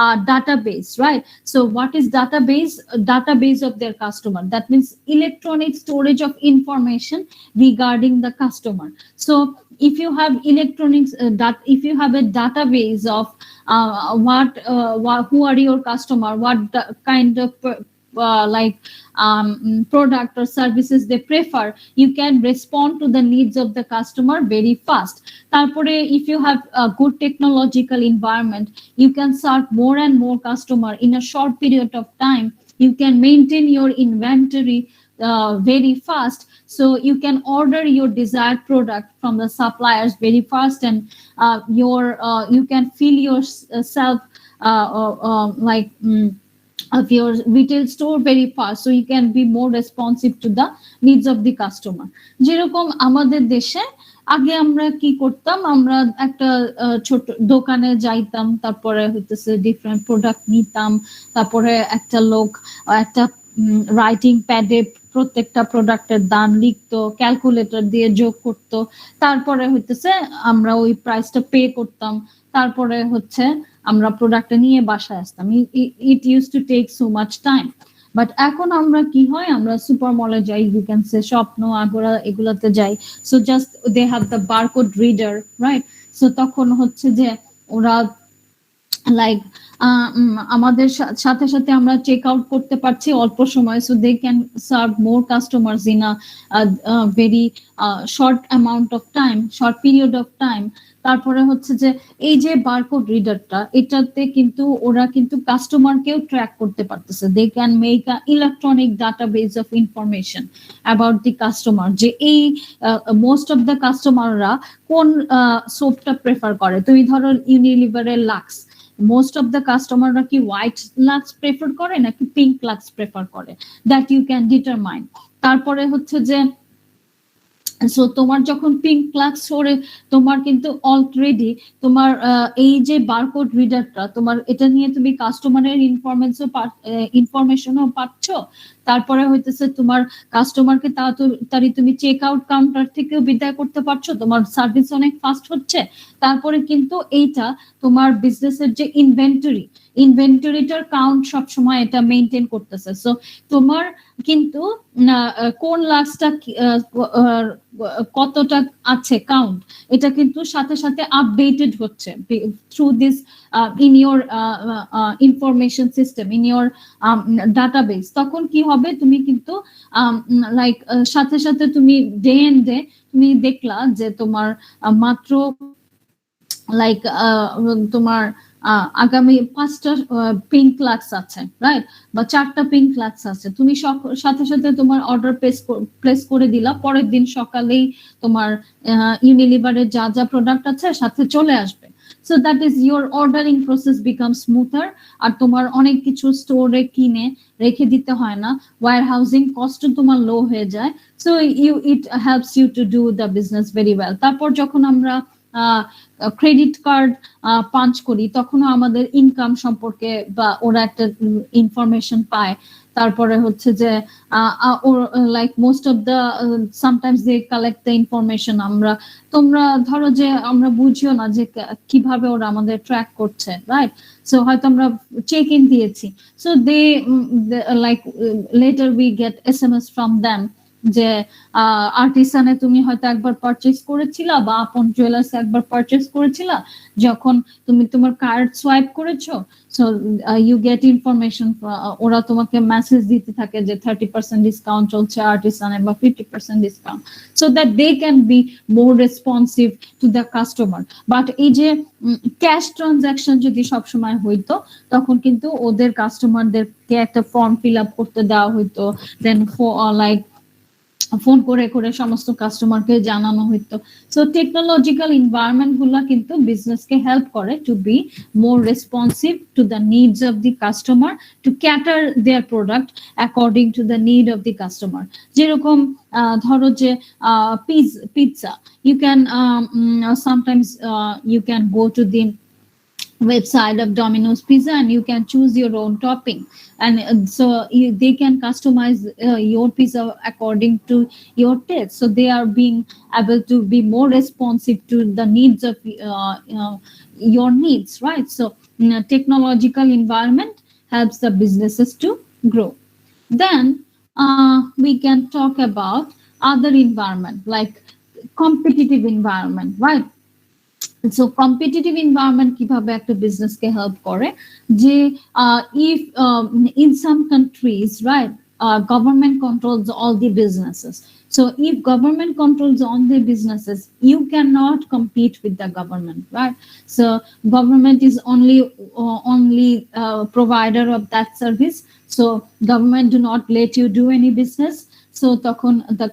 Speaker 1: a database, right? So what is database of their customer? That means electronic storage of information regarding the customer. So if you have if you have a database of who are your customer, what kind of product or services they prefer, you can respond to the needs of the customer very fast. Tarpore if you have a good technological environment, you can serve more and more customer in a short period of time. You can maintain your inventory very fast, so you can order your desired product from the suppliers very fast, and you can feel yourself like of your retail store very fast, so you can be more responsive to the needs of the customer. যেরকম আমাদের দেশে আগে আমরা কি করতাম, আমরা একটা ছোট দোকানে যাইতাম, তারপরে হইতেছে ডিফারেন্ট প্রোডাক্ট নিতাম, তারপরে একটা লোক একটা রাইটিং প্যাডে প্রত্যেকটা প্রোডাক্টের দাম লিখতো, ক্যালকুলেটর দিয়ে যোগ করতো, তারপরে হইতেছে আমরা ওই প্রাইসটা পে করতাম, তারপরে হচ্ছে আমরা প্রোডাক্টটা নিয়ে বাসায় আসতাম। It use to take so much time. But এখন আমরা কি হয়, আমরা সুপার মলে যাই, ইউ ক্যান সে স্বপ্ন, আগোরা, এগুলাতে যাই, so just they have the barcode reader, right? So তখন হচ্ছে যে ওরা লাইক আমাদের সাথে সাথে আমরা চেক আউট করতে পারছি অল্প সময়, so they can serve more customers in a very short amount of time, short period of time. তারপরে হচ্ছে যে এই যে বারকোড রিডারটা, এটাতে কিন্তু ওরা কিন্তু কাস্টমারকেও ট্র্যাক করতে পারতেছে। They can make a electronic database of information about the customer, যে এই মোস্ট অফ দ্য কাস্টমাররা কোন সোপটা প্রেফার করে। তুমি ধরো ইউনিলিভারের লাক্স, মোস্ট অফ দ্য কাস্টমাররা কি হোয়াইট লাক্স প্রেফার করে নাকি পিঙ্ক লাক্স প্রেফার করে, দ্যাট ইউ ক্যান ডিটারমাইন। তারপরে হচ্ছে যে সো তোমার যখন পিঙ্ক লাক্স ওরে, তোমার কিন্তু অলরেডি তোমার এই যে বারকোড রিডারটা, তোমার এটা নিয়ে তুমি কাস্টমারের ইনফরমেশনও পাচ্ছ, তারপরে হইতেছে তোমার কাস্টমারকে তাড়াতাড়ি তুমি চেক আউট কাউন্টার থেকেও বিদায় করতে পারছো, তোমার সার্ভিস অনেক ফাস্ট হচ্ছে। তারপরে কিন্তু এইটা তোমার বিজনেসের যে ইনভেন্টরিটার কাউন্ট সবসময় এটা মেনটেন করতেছে। সো তোমার কিন্তু কোন লাক্সটা কতটা আছে কাউন্ট, এটা কিন্তু সাথে সাথে আপডেটেড হচ্ছে through this in your information system, in your database. তখন কি হবে, তুমি কিন্তু লাইক সাথে সাথে তুমি ডে এন্ড ডে তুমি দেখলা যে তোমার মাত্র লাইক তোমার আগামী 5টা পিঙ্ক লাক্স আছে, রাইট, বা 4টা পিঙ্ক লাক্স আছে, তুমি সাথে সাথে তোমার অর্ডার প্লেস করে দিলা, পরের দিন সকালেই তোমার ইউনিলিভারের যা যা প্রোডাক্ট আছে সাথে চলে আসবে। So that is your ordering process become smoother, আর তোমার অনেক কিছু স্টোরে কিনে রেখে দিতে হয় না, ওয়্যার হাউসিং কস্ট তোমার লো হয়ে যায়। So it helps you to do the business very well. তারপর যখন আমরা ক্রেডিট কার্ড পাঞ্চ করি, তখনও আমাদের ইনকাম সম্পর্কে বা ওরা একটা ইনফরমেশন পায়। তারপরে হচ্ছে যে like most of the sometimes they collect the information. তোমরা ধরো যে আমরা বুঝিও না যে কিভাবে ওরা আমাদের ট্র্যাক করছে, রাইট? সো হয়তো আমরা চেক ইন দিয়েছি, so they like later we get SMS from them যে আর্টিসানে তুমি হয়তো একবার পারচেজ করেছিলা, বা আপন জুয়েলার্স একবার পারচেজ করেছিলা, যখন তুমি তোমার কার্ড সোয়াইপ করেছো, সো ইউ গেট ইনফরমেশন, ওরা তোমাকে মেসেজ দিতে থাকে যে 30% ডিসকাউন্ট চলছে আর্টিসানে, বা 50% discount, so that they can be more responsive to the customer. But এই যে ক্যাশ ট্রানজাকশন যদি সবসময় হইতো, তখন কিন্তু ওদের কাস্টমারদেরকে একটা ফর্ম ফিল আপ করতে দেওয়া হইতো, দেন লাইক ফোন করে করে সমস্ত কাস্টমারকে জানানো হইতো। সো টেকনোলজিক্যাল এনভায়রনমেন্ট গুলা কিন্তু বিজনেসকে হেল্প করে to be more responsive to the needs of the customer, to cater their product according to the need of the customer. যেরকম ধরো যে pizza, you can sometimes you can go to the website of Domino's Pizza and you can choose your own topping, and so they can customize your pizza according to your taste, so they are being able to be more responsive to the needs of your needs, right? So technological environment helps the businesses to grow. Then we can talk about other environment like competitive environment, right? So competitive environment কিভাবে একটা business কে help করে, যে if in some countries, right, government controls all the businesses. So if government controls all the businesses, you cannot compete with the government, right? So government is only provider of that service. So government do not let you do any business. So তখন the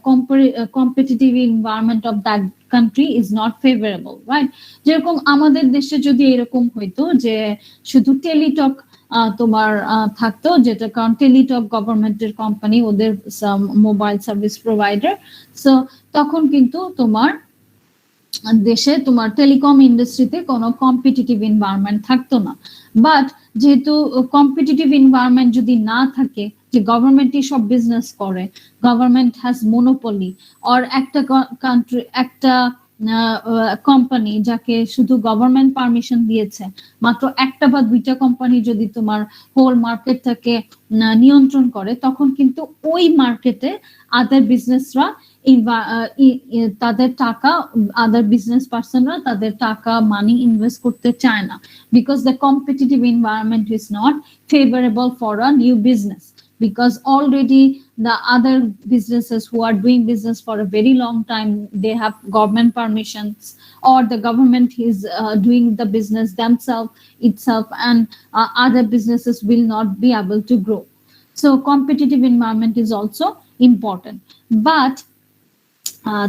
Speaker 1: competitive environment of that country is not favorable, right? যেরকম আমাদের দেশে যদি এরকম হইতো যে শুধু Teletalk তোমার থাকতো, যেটা কারণ টেলিটক গভর্নমেন্টের কোম্পানি, ওদের মোবাইল সার্ভিস প্রোভাইডার, সো তখন কিন্তু তোমার দেশে তোমার টেলিকম ইন্ডাস্ট্রিতে কোনো কম্পিটিটিভ এনভায়রনমেন্ট থাকতো না। বাট যেহেতু কম্পিটিটিভ এনভায়রনমেন্ট যদি না থাকে, যে গভর্নমেন্টই সব বিজনেস করে, গভর্নমেন্ট হ্যাজ মোনোপলি, অর একটা কান্ট্রি, একটা কোম্পানি যাকে শুধু গভর্নমেন্ট পারমিশন দিয়েছে, মাত্র একটা বা দুইটা কোম্পানি যদি তোমার হোল মার্কেটটাকে নিয়ন্ত্রণ করে, তখন কিন্তু ওই মার্কেটে আদার বিজনেসরা তাদের টাকা, আদার বিজনেস পার্সনরা তাদের টাকা মানি ইনভেস্ট করতে চায় না, because the competitive environment is not favorable for a new business, because already the other businesses who are doing business for a very long time, they have government permissions, or the government is doing the business themselves itself, and other businesses will not be able to grow. So competitive environment is also important. But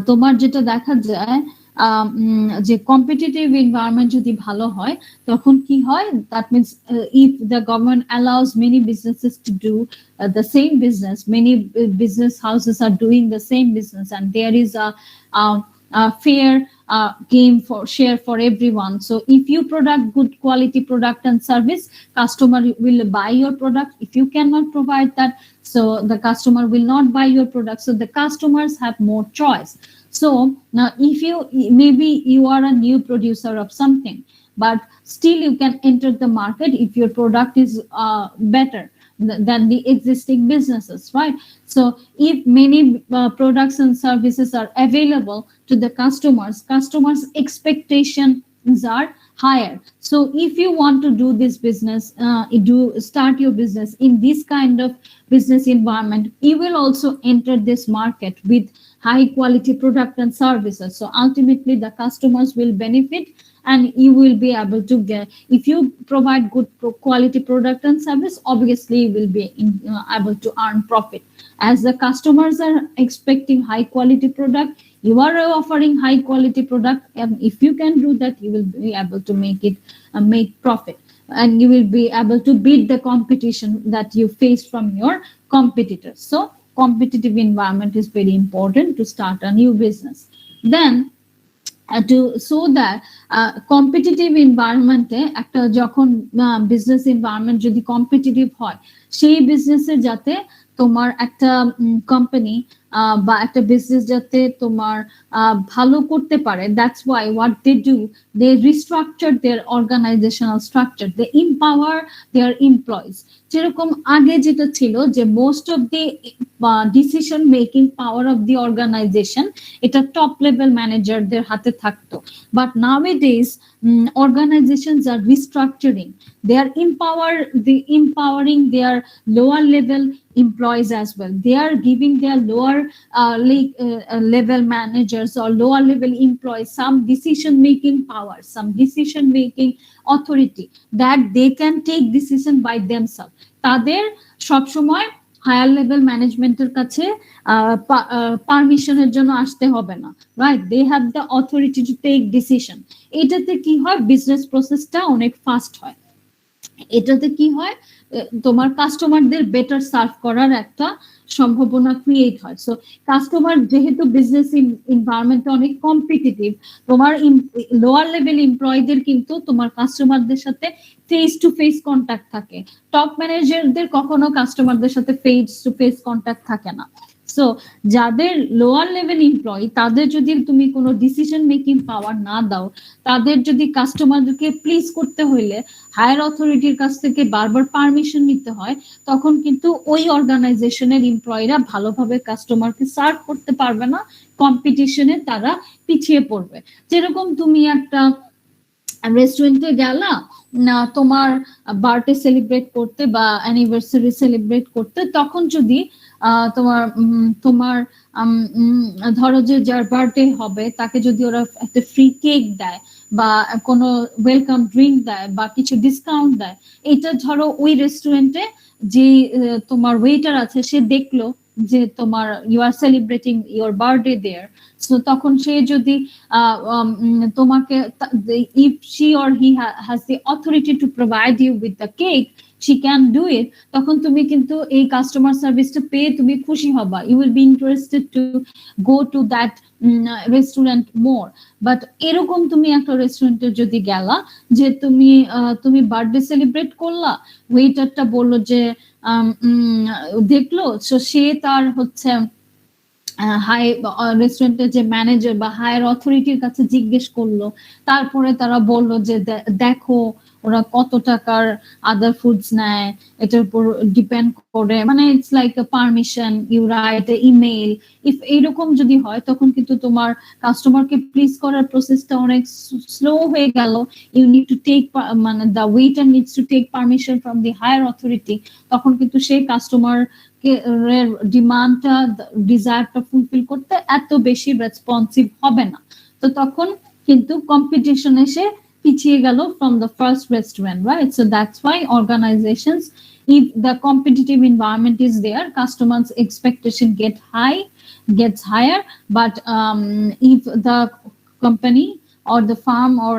Speaker 1: তোমার যেটা দেখা যায় যে competitive environment যদি ভালো হয়, তখন কি হয়, that means if the government allows many businesses to do the same business, many business houses are doing the same business, and there is a fair game for share for everyone. So if you product good quality product and service, customer will buy your product. If you cannot provide that, so the customer will not buy your product. So the customers have more choice. So now if you, maybe you are a new producer of something, but still you can enter the market if your product is better than the existing businesses, right? So if many products and services are available to the customers expectations are higher. So if you want to do this business, start your business in this kind of business environment, you will also enter this market with high quality product and services. So ultimately the customers will benefit, and you will be able to get, if you provide good quality product and service, obviously you will be able to earn profit. As the customers are expecting high quality product, you are offering high quality product, and if you can do that, you will be able to make profit, and you will be able to beat the competition that you face from your competitors. So competitive environment is very important to start a new business. Then to so that competitive এনভায়রনমেন্টে একটা যখন business environment যদি competitive হয়, সেই বিজনেসে যাতে তোমার একটা কোম্পানি বা একটা বিজনেস যাতে তোমার ভালো করতে পারে, that's why what they do, they restructure their organizational structure, they empower their employees. যেরকম আগে যেটা ছিল যে most of the decision making power of the organization এটা টপ লেভেল ম্যানেজারদের হাতে থাকতো, but nowadays organizations are restructuring, they are empowering their lower level employees as well. They are giving their lower level managers or lower level employees some decision making power, some decision making authority, that they can take decision by themselves. তাদের সবসময় higher level ম্যানেজমেন্টের কাছে পারমিশনের জন্য আসতে হবে না, right? They have the authority to take decision. এটাতে কি হয়, বিজনেস প্রসেসটা অনেক ফাস্ট হয়। এটাতে কি হয়, তোমার কাস্টমারদের বেটার সার্ভ করার একটা সম্ভাবনা ক্রিয়েট হয়। সো কাস্টমার যেহেতু বিজনেস এনভায়রনমেন্টে অনেক কম্পিটিটিভ, তোমার লোয়ার লেভেল এমপ্লয়ীদের কিন্তু তোমার কাস্টমারদের সাথে ফেস টু ফেস কন্ট্যাক্ট থাকে। টপ ম্যানেজারদের কখনো কাস্টমারদের সাথে ফেস টু ফেস কন্ট্যাক্ট থাকে না। সো যাদের লোয়ার লেভেল এমপ্লয়ি, তাদের যদি তুমি কোনো ডিসিশন মেকিং পাওয়ার না দাও, তাদের যদি কাস্টমারদেরকে প্লিজ করতে হইলে হায়ার অথরিটির কাছ থেকে বারবার পারমিশন নিতে হয়, তখন কিন্তু ওই অর্গানাইজেশনের এমপ্লয়িরা ভালোভাবে কাস্টমারকে সার্ভ করতে পারবে না, কম্পিটিশনে তারা পিছিয়ে পড়বে। যেরকম তুমি একটা রেস্টুরেন্টে গেলা না, তোমার বার্থডে সেলিব্রেট করতে বা অ্যানিভার্সারি সেলিব্রেট করতে, তখন যদি তোমার ধরো যে যার বার্থডে হবে তাকে যদি ওরা একটা ফ্রি কেক দেয় বা কোনো ওয়েলকাম ড্রিঙ্ক দেয় বা কিছু ডিসকাউন্ট দেয়, এটা ধরো ওই রেস্টুরেন্টে যে তোমার ওয়েটার আছে সে দেখলো, যে তোমার you are celebrating your birthday there, so তখন সে যদি তোমাকে, if she or he has the authority to provide you with the cake, she can do it, তখন তুমি কিন্তু এই কাস্টমার সার্ভিসটা পেয়ে তুমি খুশি হবা, you will be interested to go to that restaurant more. But এরকম তুমি একটা রেস্টুরেন্টে যদি গেলা যে তুমি বার্থডে সেলিব্রেট করলা, ওয়েটারটা বললো যে দেখলো, সো সে তার হচ্ছে হাই রেস্টুরেন্টের যে ম্যানেজার বা হায়ার অথরিটির কাছে জিজ্ঞেস করলো, তারপরে তারা বললো যে দেখো ওরা কত টাকার আদার ফুডস নেয়, এটার উপর ডিপেন্ড করে, মানে it's like a permission, you write email. If এইরকম যদি হয় তখন কিন্তু তোমার কাস্টমারকে প্লিজ করার প্রসেসটা অনেক স্লো হয়ে গেল। ইউ নিড টু টেক, মানে the waiter needs to take permission from the higher authority, তখন কিন্তু সেই কাস্টমার ডিমান্ডটা, ডিজায়ারটা ফুলফিল করতে এত বেশি রেসপন্সিভ হবে না। তো তখন কিন্তু কম্পিটিশন এসে পিছিয়ে গেল from the first restaurant, right? So that's why organizations, if the competitive environment is there, customers' expectation gets higher, but if the company or the firm or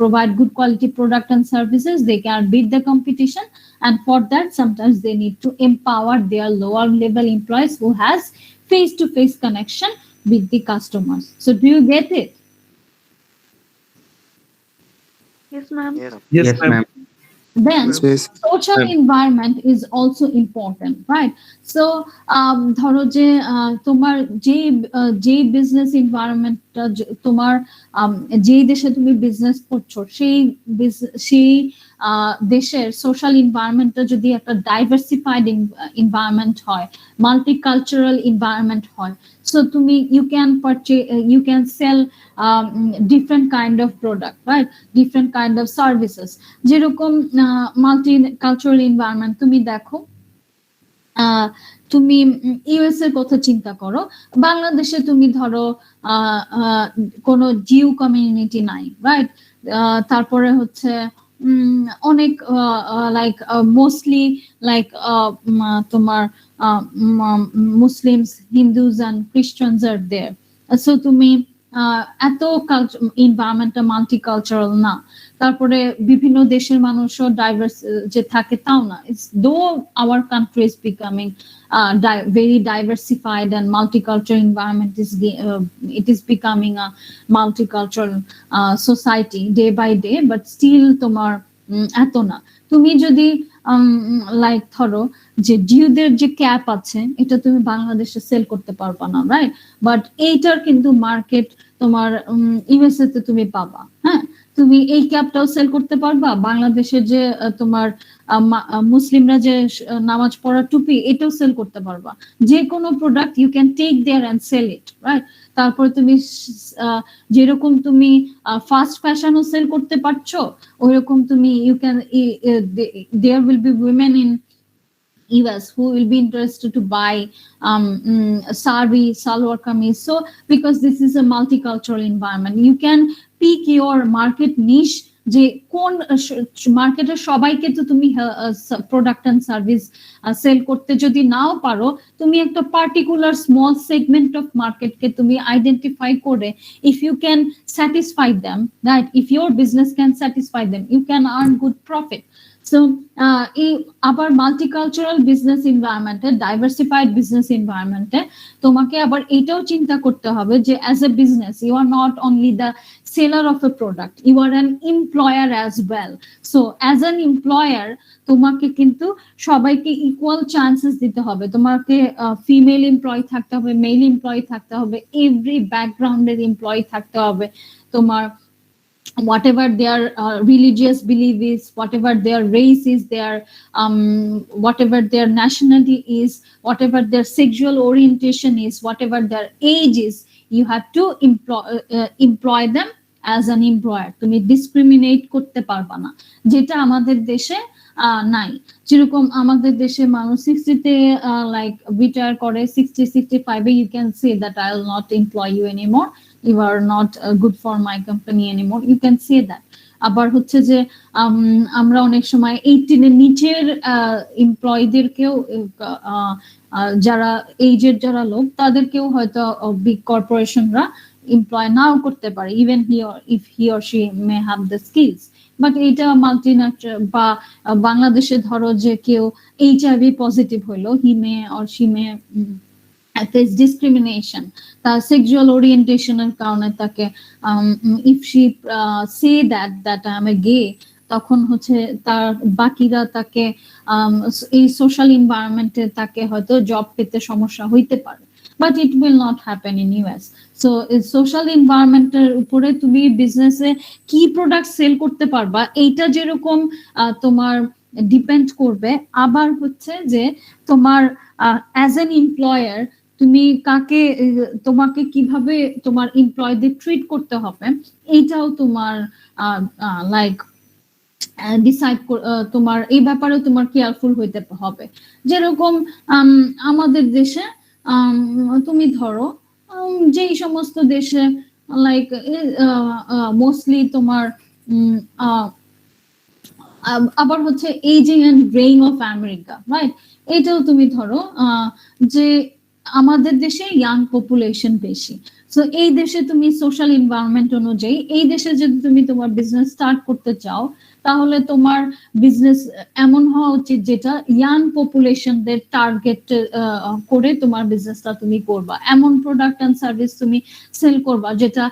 Speaker 1: provide good quality product and services, they can beat the competition, and for that sometimes they need to empower their lower level employees who has face-to-face connection with the customers. So do you get it?
Speaker 5: Yes, ma'am.
Speaker 6: Yes, ma'am.
Speaker 1: Then social environment is also important, right? So ধরো যে তোমার যে business এনভায়রনমেন্টটা, তোমার যে দেশে তুমি business করছো সেই দেশের সোশ্যাল এনভায়রনমেন্টটা যদি একটা ডাইভার্সিফাইড এনভায়রনমেন্ট হয়, মাল্টিকালচারাল এনভায়রনমেন্ট হয়, so you can sell different kind of product, right? Different kind of services. যেরকম মাল্টিকালচারাল এনভায়রনমেন্ট তুমি দেখো, তুমি ইউএস এর কথা চিন্তা করো, বাংলাদেশে তুমি ধরো কোনো জিউ কমিউনিটি নাই, রাইট? তারপরে হচ্ছে অনেক লাইক মোস্টলি লাইক তোমার Muslims, Hindus and Christians are there. So তুমি এত এনভায়রনমেন্টটা মাল্টিকালচারাল না। তারপরে বিভিন্ন দেশের মানুষও ডাইভার্স যে থাকে তাও না। ইটস দো our country is becoming very diversified and multicultural environment, it is becoming a multicultural society day by day, but still তোমার এত না। তুমি যদি লাইক ধরো যে জিউদের যে ক্যাপ আছে, এটা তুমি বাংলাদেশে সেল করতে পারবা না, রাইট? বাট এইটার কিন্তু মার্কেট তোমার ইউএসএ তে তুমি পাবা। হ্যাঁ, তুমি এই ক্যাপটাও সেল করতে পারবা, বাংলাদেশের যে তোমার মুসলিমরা যে নামাজ পড়া টুপি, এটাও সেল করতে পারবা। যে কোনো product you can take there and sell it, right? তারপরে তুমি যেরকম তুমি ফাস্ট ফ্যাশনও সেল করতে পারছো, ওইরকম তুমি you can, there will be women in US who will be interested to buy sari, salwar kameez. So because this is a multicultural environment, you can pick your market niche, যে কোন মার্কেটের সবাইকে তো তুমি প্রোডাক্ট এন্ড সার্ভিস সেল করতে যদি নাও পারো, তুমি একটা পার্টিকুলার স্মল সেগমেন্ট অফ মার্কেটকে তুমি আইডেন্টিফাই করে, if you can satisfy them, right? If your business can satisfy them, you can earn good profit. So এই আবার মাল্টিকালচারাল বিজনেস এনভায়রনমেন্টে, ডাইভার্সিফাইড বিজনেস এনভায়রনমেন্টে তোমাকে আবার এটাও চিন্তা করতে হবে যে as a business you are not only the seller of a product, you are an employer as well. So as an employer, তোমাকে কিন্তু সবাইকে ইকুয়াল চান্সেস দিতে হবে। তোমাকে ফিমেল এমপ্লয়ি থাকতে হবে, মেল এমপ্লয়ি থাকতে হবে, এভরি ব্যাকগ্রাউন্ডের এমপ্লয়ি থাকতে হবে। তোমার whatever their religious belief is, whatever their race is, their whatever their nationality is, whatever their sexual orientation is, whatever their age is, you have to employ them as an employer. তুমি discriminate করতে পারবা না, যেটা আমাদের দেশে নাই। যেরকম আমাদের দেশে মানুষ 60-তে লাইক রিটায়ার করে, 60-65-এ you can say that I will not employ you anymore, you are not good for my company anymore, you can say that. আবার হচ্ছে যে আমরা অনেক সময় 18 এর নিচের এমপ্লয়ীদেরকেও যারা এজেড যারা লোক তাদেরকেও হয়তো বিগ কর্পোরেশনরা এমপ্লয় নাও করতে পারে, even if he or she may have the skills. But এটা মাল্টিন্যাশনাল বা বাংলাদেশে ধরো যে কেউ HIV পজিটিভ হইলো, he may or she may face discrimination, তার সেক্সুয়াল ওরিয়েন্টেশনের কারণে তাকে if she say that I am a gay, তখন হচ্ছে তার বাকিরা তাকে এই সোশ্যাল এনভায়রনমেন্টে তাকে হয়তো জব পেতে সমস্যা হইতে পারে, but it will not happen in US। So social এনভায়রনমেন্টের উপরে তুমি বিজনেসে কি প্রোডাক্ট সেল করতে পারবা এইটা যেরকম তোমার ডিপেন্ড করবে, আবার হচ্ছে যে তোমার অ্যাজ এন এমপ্লয়ার তুমি কাকে, তোমাকে কিভাবে তোমার এমপ্লয়ীদের ট্রিট করতে হবে এইটাও তোমার লাইক ডিসাইড, তোমার এই ব্যাপারে তোমার কেয়ারফুল হইতে হবে। যেরকম আমাদের দেশে তুমি ধরো যেই সমস্ত দেশে লাইক মোস্টলি তোমার আবার হচ্ছে aging and graying of America, right? এটাও তুমি ধরো যে আমাদের দেশে ইয়াং পপুলেশন বেশি, সো এই দেশে তুমি সোশ্যাল এনভায়রনমেন্ট অনুযায়ী এই দেশে যদি তুমি তোমার বিজনেস স্টার্ট করতে চাও, তাহলে তোমার বিজনেস এমন হওয়া উচিত যেটা ইয়াং পপুলেশনদের টার্গেট করে তোমার বিজনেসটা তুমি করবা, এমন প্রোডাক্ট এন্ড সার্ভিস তুমি সেল করবা যেটা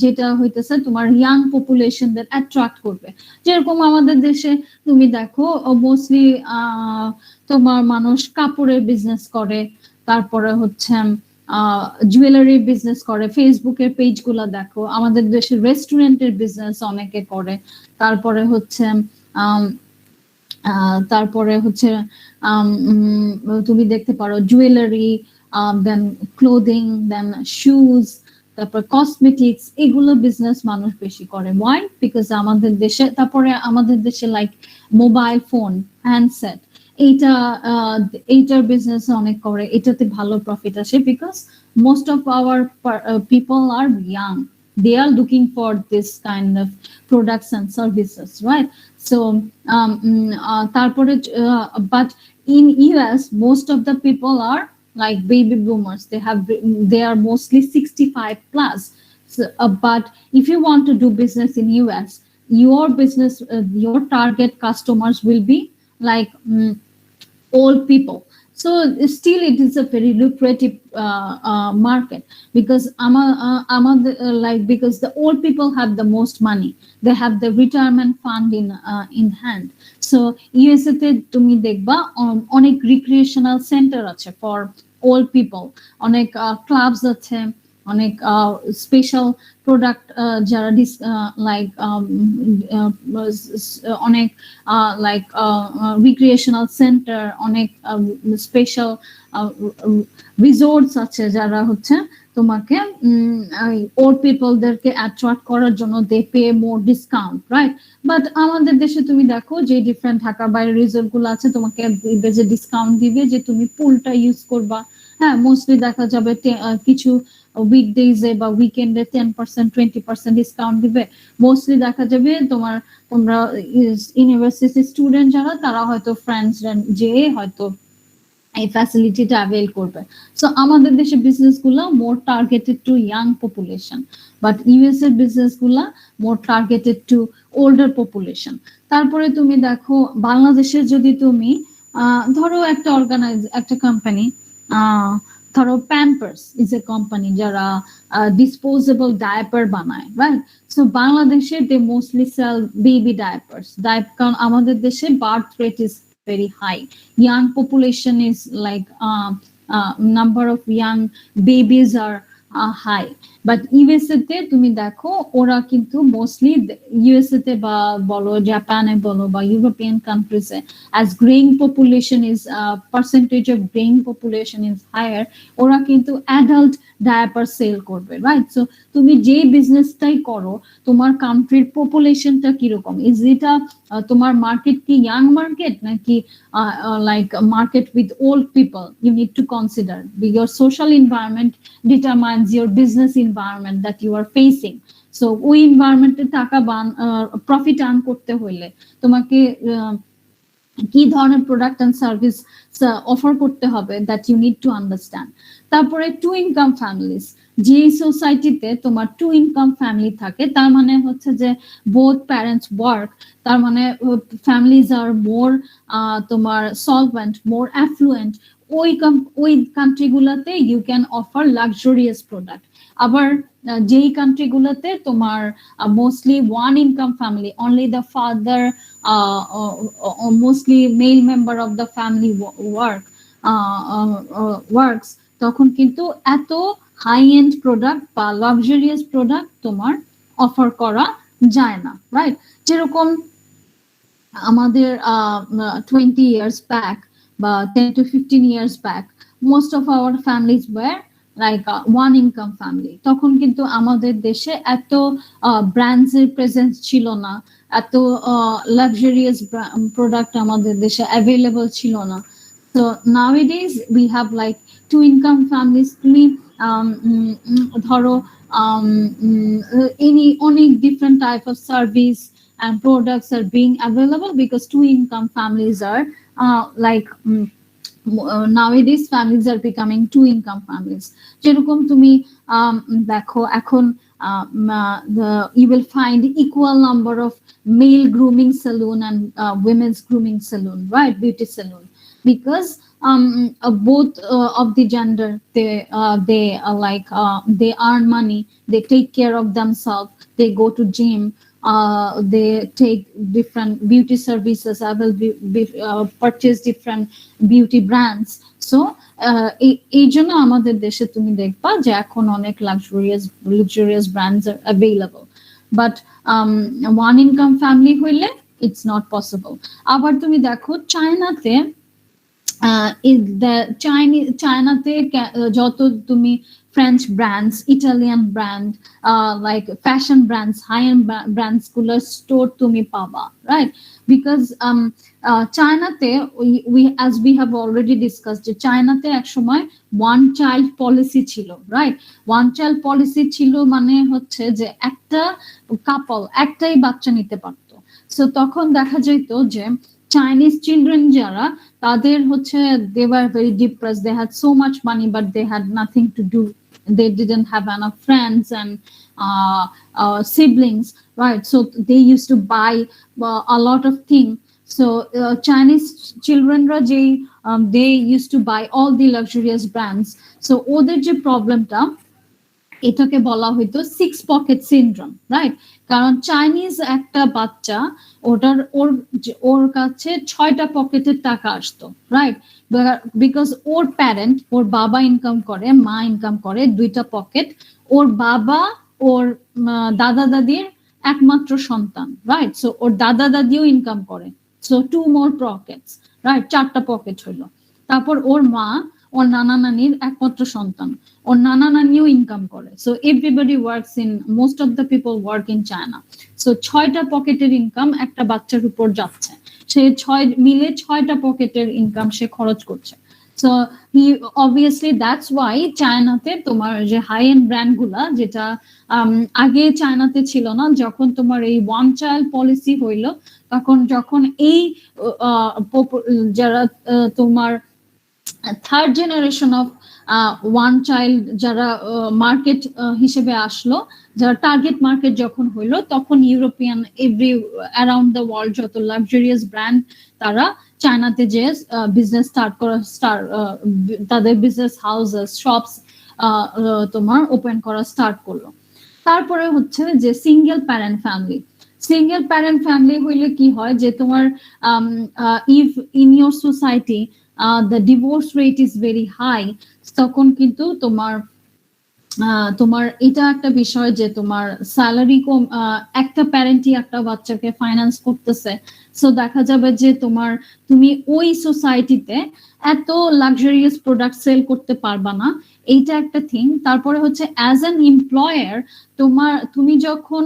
Speaker 1: যেটা হইতেছে তোমার ইয়াং পপুলেশনদের অ্যাট্রাক্ট করবে। যেরকম আমাদের দেশে তুমি দেখো মোস্টলি তোমার মানুষ কাপড়ের বিজনেস করে, তারপরে হচ্ছে জুয়েলারি বিজনেস করে, ফেসবুকের পেজ গুলা দেখো, আমাদের দেশের রেস্টুরেন্টের বিজনেস অনেকে করে, তারপরে হচ্ছে তুমি দেখতে পারো জুয়েলারি, দেন ক্লোদিং, দেন শুজ, তারপর কসমেটিক্স, এগুলো বিজনেস মানুষ বেশি করে। ওয়াই? বিকজ আমাদের দেশে, তারপরে আমাদের দেশে লাইক মোবাইল ফোন, হ্যান্ডসেট, এইটার বিজনেস অনেক করে, এটাতে ভালো প্রফিট আসে, because most of our people are young, they are looking for this kind of products and services, right? So but in US most of the people are like baby boomers, they are mostly 65 plus. So, but if you want to do business in US, your business your target customers will be like old people. So still it is a very lucrative market, because because the old people have the most money, they have the retirement fund in hand. So USA te tumi dekba onek recreational center ache for old people, onek clubs ache, অনেক special product যারা like অনেক like recreational centre, অনেক special resorts আছে যারা হচ্ছে তোমাকে old পিপলদেরকে attract করার জন্য they pay more discount, right? But আমাদের দেশে তুমি দেখো যে ডিফারেন্ট ঢাকার বাইরে রিসোর্ট গুলো আছে, তোমাকে যে ডিসকাউন্ট দিবে যে তুমি পুলটা ইউজ করবা, হ্যাঁ মোস্টলি দেখা যাবে কিছু উইকডেজে বা উইকেন্ডে 10% 20% ডিসকাউন্ট দিবে। মোস্টলি দেখা যাবে তোমরা ইউনিভার্সিটি স্টুডেন্ট যারা, তারা হয়তো ফ্রেন্ডস যে হয়তো এই ফ্যাসিলিটিটা অ্যাভেল করবে। সো আমাদের দেশে বিজনেস গুলা more targeted to young population, but US এর বিজনেস গুলা more targeted to older population. তারপরে তুমি দেখো বাংলাদেশে যদি তুমি ধরো একটা কোম্পানি, ধরো প্যাম্পার্স ইজ এ কোম্পানি যারা ডিসপোজেবল ডায়াপার বানায়, রাইট? সো বাংলাদেশে দে মোস্টলি সেল বেবি ডায়াপার্স, কারণ আমাদের দেশে birth rate is very high, young population is like number of young babies are high, but USA তে তুমি দেখো ওরা কিন্তু মোস্টলি USA তে বা বলো জাপানে বলো বা European কান্ট্রিজে, as graying population is percentage of graying population is higher, ওরা কিন্তু অ্যাডাল্ট ডায়াপার সেল করবে, রাইট? সো তুমি যে বিজনেসটাই করো, তোমার কান্ট্রির পপুলেশনটা কিরকম, ইজ এটা তোমার মার্কেট কি ইয়াং মার্কেট নাকি like market with old people, you need to consider, your social environment determines your business environment that you are facing. So ওই এনভায়রনমেন্টে টাকা প্রফিট আর্ন করতে হইলে তোমাকে কি ধরনের প্রোডাক্ট এন্ড সার্ভিস অফার করতে হবে, that you need to understand. তারপরে টু ইনকাম ফ্যামিলিজ, যে সোসাইটিতে তোমার টু ইনকাম ফ্যামিলি থাকে, তার মানে হচ্ছে যে বোথ প্যারেন্টস ওয়ার্ক, তার মানে ফ্যামিলিজ আর মোর তোমার সলভেন্ট, মোর অ্যাফ্লুয়েন্ট, ওই কান্ট্রিগুলোতে you can offer luxurious product. আবার যেই কান্ট্রিগুলোতে তোমার mostly one income family, only the father, mostly male member of the family works, তখন কিন্তু এত হাই এন্ড প্রোডাক্ট বা লাক্সারিয়াস প্রোডাক্ট তোমার অফার করা যায় না, রাইট? যেরকম আমাদের 20 years back বা 10 to 15 years back, most of our families were like one income family. তখন কিন্তু আমাদের দেশে এত ব্র্যান্ডস এর প্রেজেন্স ছিল না, এত লাক্সারিয়াস প্রোডাক্ট আমাদের দেশে অ্যাভেলেবল ছিল না। So nowadays we have like two income families. তুমি ধরো any different type of service and products are being available because two income families are nowadays families are becoming two income families. যেরকম তুমি দেখো এখন you will find equal number of male grooming salon and women's grooming salon, right? Beauty salon, because both of the gender, they they earn money, they take care of themselves, they go to gym, they take different beauty services, I will purchase different beauty brands. So এই জন্য আমাদের দেশে তুমি দেখবা যে এখন অনেক luxurious brands are available, but one income family হইলে it's not possible. আবার তুমি দেখো চায়নাতে চায়নাতে যত তুমি French brands, Italian brand, like fashion brands, high-end brands গুলো store তুমি পাবা, right? Because চায়নাতে as we have already discussed, যে চায়নাতে এক সময় one child policy ছিল, right? one child policy ছিল মানে হচ্ছে যে একটা কাপল একটাই বাচ্চা নিতে পারতো। সো তখন দেখা যেত যে Chinese children যারা, তাদের হচ্ছে they were very depressed, they had so much money but they had nothing to do, they didn't have enough friends and siblings, right? So they used to buy a lot of things. So Chinese children they used to buy all the luxurious brands. So ওদের যে প্রবলেমটা, এটাকে বলা হইতো six pocket syndrome, right? কারণ Chinese একটা বাচ্চা ওর কাছে 6টা পকেটের টাকা আসতো, রাইট? বিকজ ওর প্যারেন্ট, ওর বাবা ইনকাম করে, মা ইনকাম করে 2টা পকেট, ওর বাবা ওর দাদা দাদির একমাত্র সন্তান, রাইট? সো ওর দাদা দাদিও ইনকাম করে, সো 2 more pockets, রাইট? 4টা পকেট হইলো। তারপর ওর মা, ওর নানা নানির একমাত্র সন্তান, ওর নানা নানিও ইনকাম করে। So everybody works in, most of the people work in China. So 6টা পকেটের ইনকাম একটা বাচ্চার উপর যাচ্ছে, সে 6 মিলে 6টা পকেটের ইনকাম সে খরচ করছে। So he obviously that's why চায়নাতে তোমার যে হাই এন্ড ব্র্যান্ড গুলা, যেটা আগে চায়নাতে ছিল না, যখন তোমার এই ওয়ান চাইল্ড পলিসি হইলো, তখন যখন এই যারা তোমার third generation of one child যারা মার্কেট হিসেবে আসলো, যারা টার্গেট মার্কেট যখন হইলো, তখন ইউরোপিয়ান অ্যারাউন্ড দ্য ওয়ার্ল্ড যত লাক্সারিয়াস ব্র্যান্ড তারা চায়নাতে যে বিজনেস তাদের বিজনেস হাউসেস, শপস তোমার ওপেন করা স্টার্ট করলো। তারপরে হচ্ছে যে সিঙ্গেল প্যারেন্ট ফ্যামিলি হইলে কি হয়, যে তোমার if in your society the divorce rate is very high, তখন কিন্তু তোমার এটা একটা বিষয় যে তোমার স্যালারি কম, একটা প্যারেন্টই একটা বাচ্চাকে ফাইন্যান্স করতেছে। সো দেখা যাবে যে তুমি ওই সোসাইটিতে এত লাক্সারিয়াস প্রোডাক্ট সেল করতে পারবা না, এইটা একটা থিং। তারপরে হচ্ছে অ্যাজ অ্যান এমপ্লয়ার, তুমি যখন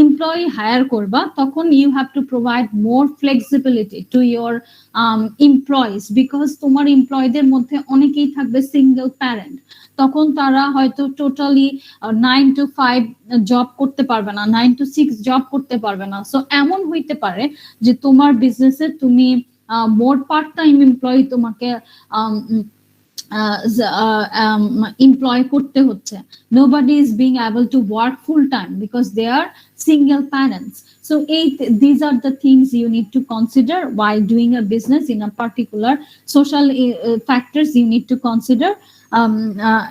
Speaker 1: এমপ্লয়ি হায়ার করবা, তখন you have to provide more flexibility to your employees, because তোমার এমপ্লয়ীদের মধ্যে অনেকেই থাকবে সিঙ্গেল প্যারেন্ট, তখন তারা হয়তো টোটালি 9 to 5 জব করতে পারবে না, 9 to 6 জব করতে পারবে না। সো এমন হইতে পারে যে তোমার বিজনেসে তুমি মোর পার্ট টাইম এমপ্লয়ি তোমাকে employ করতে হচ্ছে. Nobody is being able to work full time because they are single parents. So these are the things you need to consider while doing a business in a particular social factors you need to consider.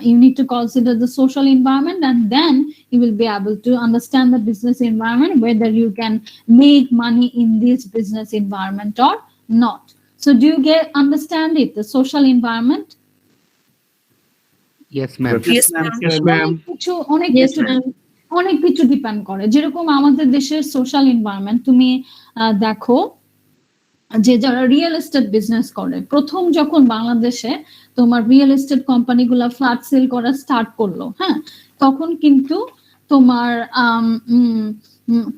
Speaker 1: You need to consider the social environment, and then you will be able to understand the business environment, whether you can make money in this business environment or not. So do you understand it, the social environment?
Speaker 4: Yes, ma'am.
Speaker 7: Yes, ma'am.
Speaker 6: Yes, ma'am.
Speaker 1: অনেক কিছু depend করে। যেরকম আমাদের দেশের social environment তুমি দেখো যে যারা রিয়েল এস্টেট বিজনেস করে, প্রথম যখন বাংলাদেশে তোমার রিয়েল এস্টেট কোম্পানিগুলো ফ্ল্যাট সেল করা স্টার্ট করলো, হ্যাঁ, তখন কিন্তু তোমার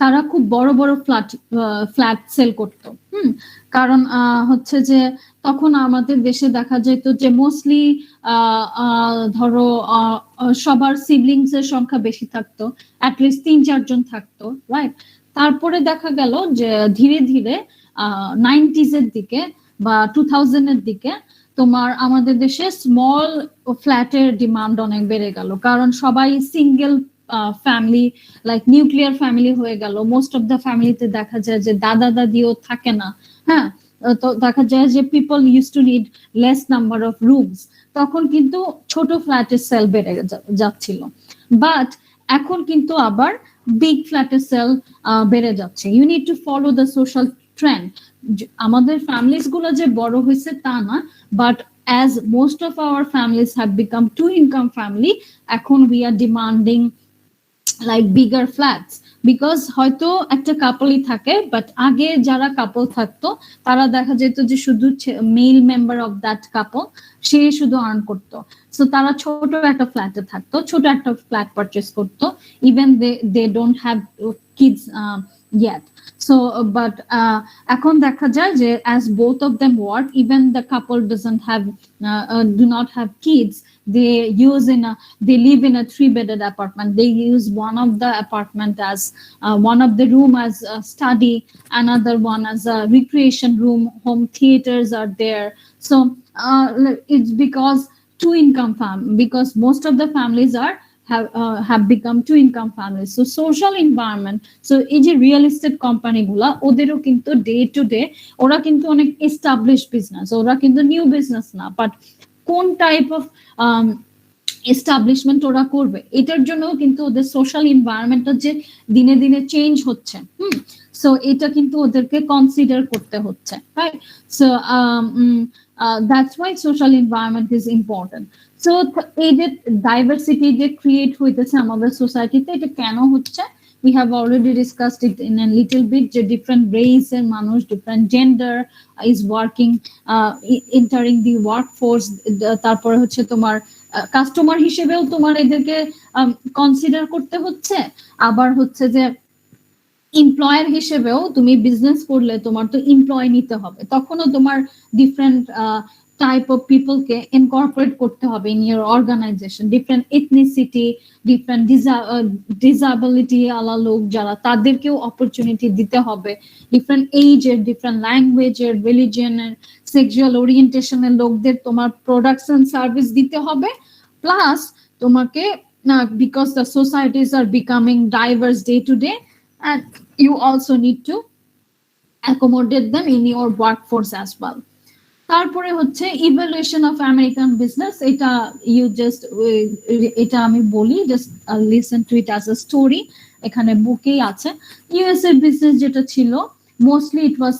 Speaker 1: তারা খুব বড় বড় ফ্ল্যাট সেল করতো। কারণ হচ্ছে যে তখন আমাদের দেশে দেখা যেত যে মোস্টলি ধরো সবার সিবলিংস এর সংখ্যা বেশি থাকতো, অ্যাটলিস্ট 3-4 জন থাকতো, রাইট? তারপরে দেখা গেল যে ধীরে ধীরে 90s এর দিকে বা 2000 এর দিকে তোমার আমাদের দেশে স্মল ফ্ল্যাটের ডিমান্ড অনেক বেড়ে গেল, কারণ সবাই single family, like nuclear family হয়ে গেল। মোস্ট অফ দ্য ফ্যামিলিতে দেখা যায় যে দাদা দাদিও থাকে না, হ্যাঁ, তো দেখা যায় যে people use to need less number of rooms. তখন কিন্তু ছোট ফ্ল্যাটের সেল বেড়ে যাচ্ছিল, বাট এখন কিন্তু আবার বিগ ফ্ল্যাটের সেল বেড়ে যাচ্ছে। You need to follow the social trend. আমাদের ফ্যামিলিস গুলো যে বড় হয়েছে তা না, but as most of our families have become two-income family, এখন we are demanding like bigger flats, because হয়তো একটা কাপলই থাকে, বাট আগে যারা কাপল থাকতো তারা দেখা যেত যে শুধু মেল মেম্বার অফ দ্যাট কাপল সে শুধু আর্ন করতো, সো তারা ছোট একটা ফ্ল্যাটে থাকতো, ছোট একটা ফ্ল্যাট পারচেস করতো, even they don't have kids yet. So but এখন দেখা যায় যে as both of them work, even the couple doesn't have do not have kids, they live in a 3-bedded apartment. They use one of the apartment as one of the room as a study, another one as a recreation room, home theaters are there. So it's because because most of the families have become two-income families. So social environment, so এই যে real estate company গুলা, ওদেরও কিন্তু day to day ওরা কিন্তু অনেক establish business, ওরা কিন্তু নিউ বিজনেস না, বাট কোন টাইপ অফ এস্টাবলিশমেন্ট ওরা করবে, এটার জন্য কিন্তু ওদের সোশ্যাল এনভায়রনমেন্টটা যে দিনে দিনে চেঞ্জ হচ্ছে, সো এটা কিন্তু ওদেরকে কনসিডার করতে হচ্ছে, right? So that's why social environment is important. So এই যে ডাইভার্সিটি যে ক্রিয়েট হইতেছে আমাদের সোসাইটিতে, এটা কেন হচ্ছে? We have already discussed it in a little bit, যে different race এর মানুষ, different gender is working, entering the workforce. তারপরে হচ্ছে তোমার কাস্টমার হিসেবেও তোমার এদেরকে কনসিডার করতে হচ্ছে, আবার হচ্ছে যে এমপ্লয়ার হিসেবেও তুমি বিজনেস করলে তোমার তো এমপ্লয় নিতে হবে, তখনও তোমার ডিফারেন্ট টাইপ অফ পিপলকে ইনকর্পোরেট করতে হবে in your organization, different ethnicity, different disability আলা লোক যারা, তাদেরকেও অপরচুনিটি দিতে হবে, ডিফারেন্ট এইজের, ডিফারেন্ট ল্যাঙ্গুয়েজের, রিলিজিয়নের, সেক্সুয়াল ওরিয়েন্টেশনের লোকদের তোমার প্রোডাক্টস এন্ড সার্ভিস দিতে হবে, প্লাস তোমাকে because the societies are becoming diverse day to day, and you also need to accommodate them in your workforce as well. তারপরে হচ্ছে ইভ্যালুয়েশন অফ আমেরিকান বিজনেস, এটা এটা আমি বলি, just listen to it as a story, এখানে বুকেই আছে। US এর business যেটা ছিল, mostly it was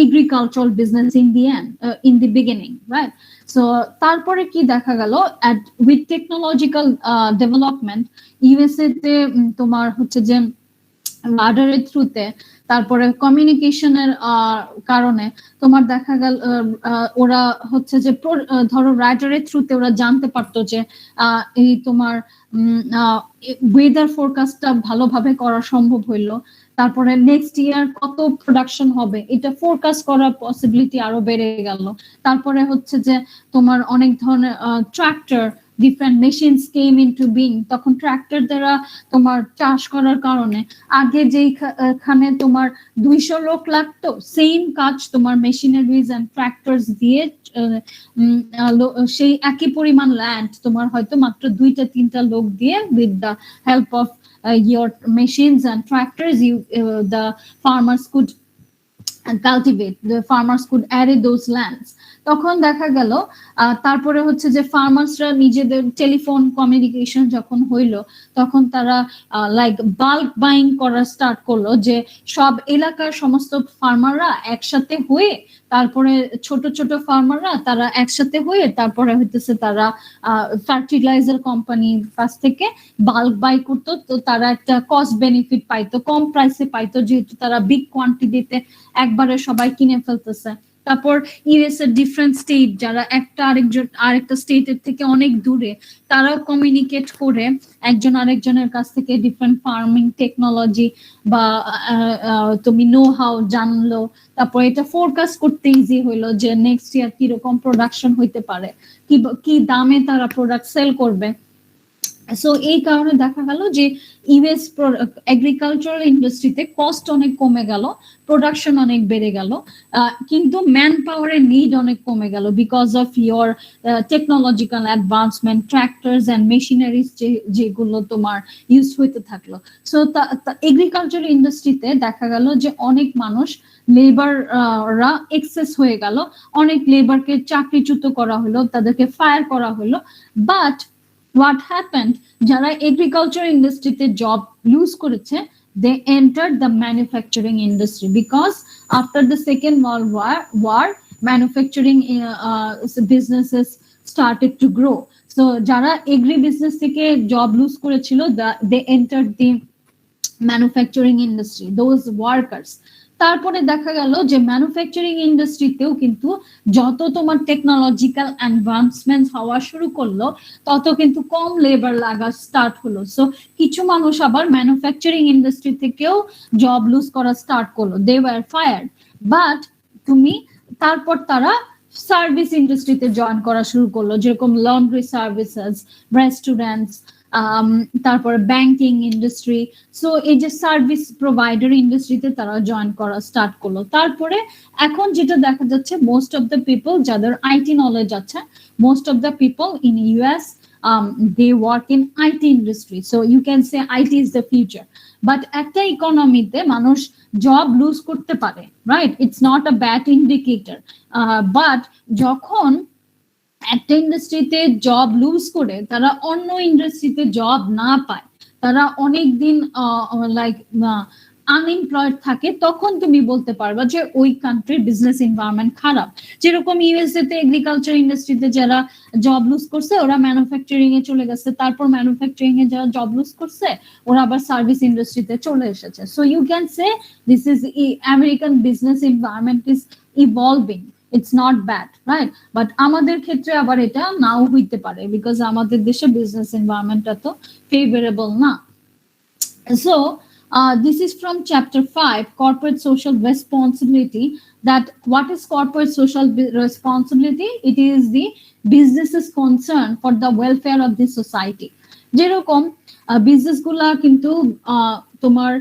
Speaker 1: agricultural business in the beginning, right? So তারপরে কি দেখা গেল, উইথ টেকনোলজিক্যাল ডেভেলপমেন্ট ইউএসএ তে তোমার হচ্ছে যে রাডারের থ্রুতে, তারপরে কমিউনিকেশনের কারণে তোমার দেখা গেল ওরা হচ্ছে যে ধরো রাডারের থ্রুতে ওরা জানতে পারতো যে এই তোমার ওয়েদার ফোরকাস্টটা ভালোভাবে করা সম্ভব হইলো, তারপরে নেক্সট ইয়ার কত প্রোডাকশন হবে এটা ফোরকাস্ট করার পসিবিলিটি আরো বেড়ে গেল, তারপরে হচ্ছে যে তোমার অনেক ধরনের tractor different machines came into being, তখন ট্রাক্টর দ্বারা তোমার চাষ করার কারণে আগে যেখানে তোমার 200 লোক লাগতো, সেম কাজ তোমার মেশিনারিজ এন্ড ট্রাক্টরস দিয়ে সেই একই পরিমাণ ল্যান্ড তোমার হয়তো মাত্র 2-3টা লোক দিয়ে with the help of your machines and tractors, the farmers could cultivate, the farmers could array those lands. তখন দেখা গেল তারপরে হচ্ছে যে ফার্মার্সরা নিজেদের টেলিফোন কমিউনিকেশন যখন হইলো, তখন তারা লাইক বাল্ক বাইং করা স্টার্ট করলো, যে সব এলাকার সমস্ত ফার্মাররা একসাথে হয়ে, তারপরে ছোট ছোট ফার্মাররা তারা একসাথে হয়ে তারপরে হইতেছে তারা ফার্টিলাইজার কোম্পানির কাছ থেকে বাল্ক বাই করতো, তো তারা একটা কস্ট বেনিফিট পাইতো, কম প্রাইসে পাইতো, যেহেতু তারা বিগ কোয়ান্টিটিতে একবারে সবাই কিনে ফেলতেছে। তারপর ইউএস এর ডিফারেন্ট স্টেট যারা আরেকটা স্টেটের থেকে অনেক দূরে, তারাও কমিউনিকেট করে একজন আরেকজনের কাছ থেকে ডিফারেন্ট ফার্মিং টেকনোলজি বা তুমি নো হাউ জানলো, তারপর এটা ফোরকাস্ট করতে ইজি হইলো যে নেক্সট ইয়ার কিরকম প্রোডাকশন হইতে পারে, কি দামে তারা প্রোডাক্ট সেল করবে। সো এই কারণে দেখা গেল যে ইউএস এগ্রিকালচারাল ইন্ডাস্ট্রিতে কস্ট অনেক কমে গেল, প্রোডাকশন অনেক বেড়ে গেল, কিন্তু ম্যান পাওয়ারের নিড অনেক কমে গেল because of your technological advancement, tractors and machineries যেগুলো তোমার ইউজ হইতে থাকলো। সো এগ্রিকালচার ইন্ডাস্ট্রিতে দেখা গেল যে অনেক মানুষ লেবাররা এক্সেস হয়ে গেল, অনেক লেবারকে চাকরিচ্যুত করা হলো, তাদেরকে ফায়ার করা হলো। বাট what happened, যারা এগ্রিকালচার ইন্ডাস্ট্রিতে জব লুজ করেছে, they entered the manufacturing industry because after the Second World War manufacturing businesses started to grow. So যারা এগ্রি বিজনেস থেকে জব লুজ করেছিল, they entered the manufacturing industry, those workers. তারপরে দেখা গেল যে manufacturing ইন্ডাস্ট্রিতেও কিন্তু যত তোমার টেকনোলজিক্যাল অ্যাডভান্সমেন্ট হওয়া শুরু করলো, তত কিন্তু কম লেবার লাগা স্টার্ট হলো। সো কিছু মানুষ আবার ম্যানুফ্যাকচারিং ইন্ডাস্ট্রি থেকেও জব লুজ করা স্টার্ট করলো, দে ওয়ার ফায়ার্ড। বাট তারপর তারা সার্ভিস ইন্ডাস্ট্রিতে জয়েন করা শুরু করলো, যেরকম লন্ড্রি সার্ভিসেস, রেস্টুরেন্টস, তারপর ব্যাংকিং ইন্ডাস্ট্রি। সো এই যে সার্ভিস প্রোভাইডার ইন্ডাস্ট্রিতে তারা জয়েন করা স্টার্ট করলো। তারপরে এখন যেটা দেখা যাচ্ছে, মোস্ট অফ দ্য পিপল যাদের আইটি নলেজ আছে, most of the people in US they work in IT industry, so you can say IT is the future. But একটা ইকোনমিতে মানুষ জব লুজ করতে পারে, right? It's not a bad indicator. But যখন একটা ইন্ডাস্ট্রিতে job loose করে তারা অন্য ইন্ডাস্ট্রিতে জব না পায়, তারা অনেকদিন লাইক আনএমপ্লয়েড থাকে, তখন তুমি বলতে পারবা যে ওই কান্ট্রির বিজনেস এনভায়রনমেন্ট খারাপ। যেরকম ইউএসএ তে এগ্রিকালচার ইন্ডাস্ট্রিতে যারা জব লুজ করছে ওরা ম্যানুফ্যাকচারিং এ চলে গেছে, তারপর ম্যানুফ্যাকচারিং এ যারা জব লুজ করছে ওরা আবার সার্ভিস ইন্ডাস্ট্রিতে চলে এসেছে। So you can say this is American business environment is evolving, it's not bad, right? But আমাদের ক্ষেত্রে আবার এটা নাও হইতে পারে, বিকজ আমাদের দেশে বিজনেস এনভায়রনমেন্টটা তো ফেভারেবল না। So this is from chapter 5, corporate social responsibility, that what is corporate social responsibility? It is the business's concern for the welfare of the society. যেরকম বিজনেস গুলা কিন্তু তোমার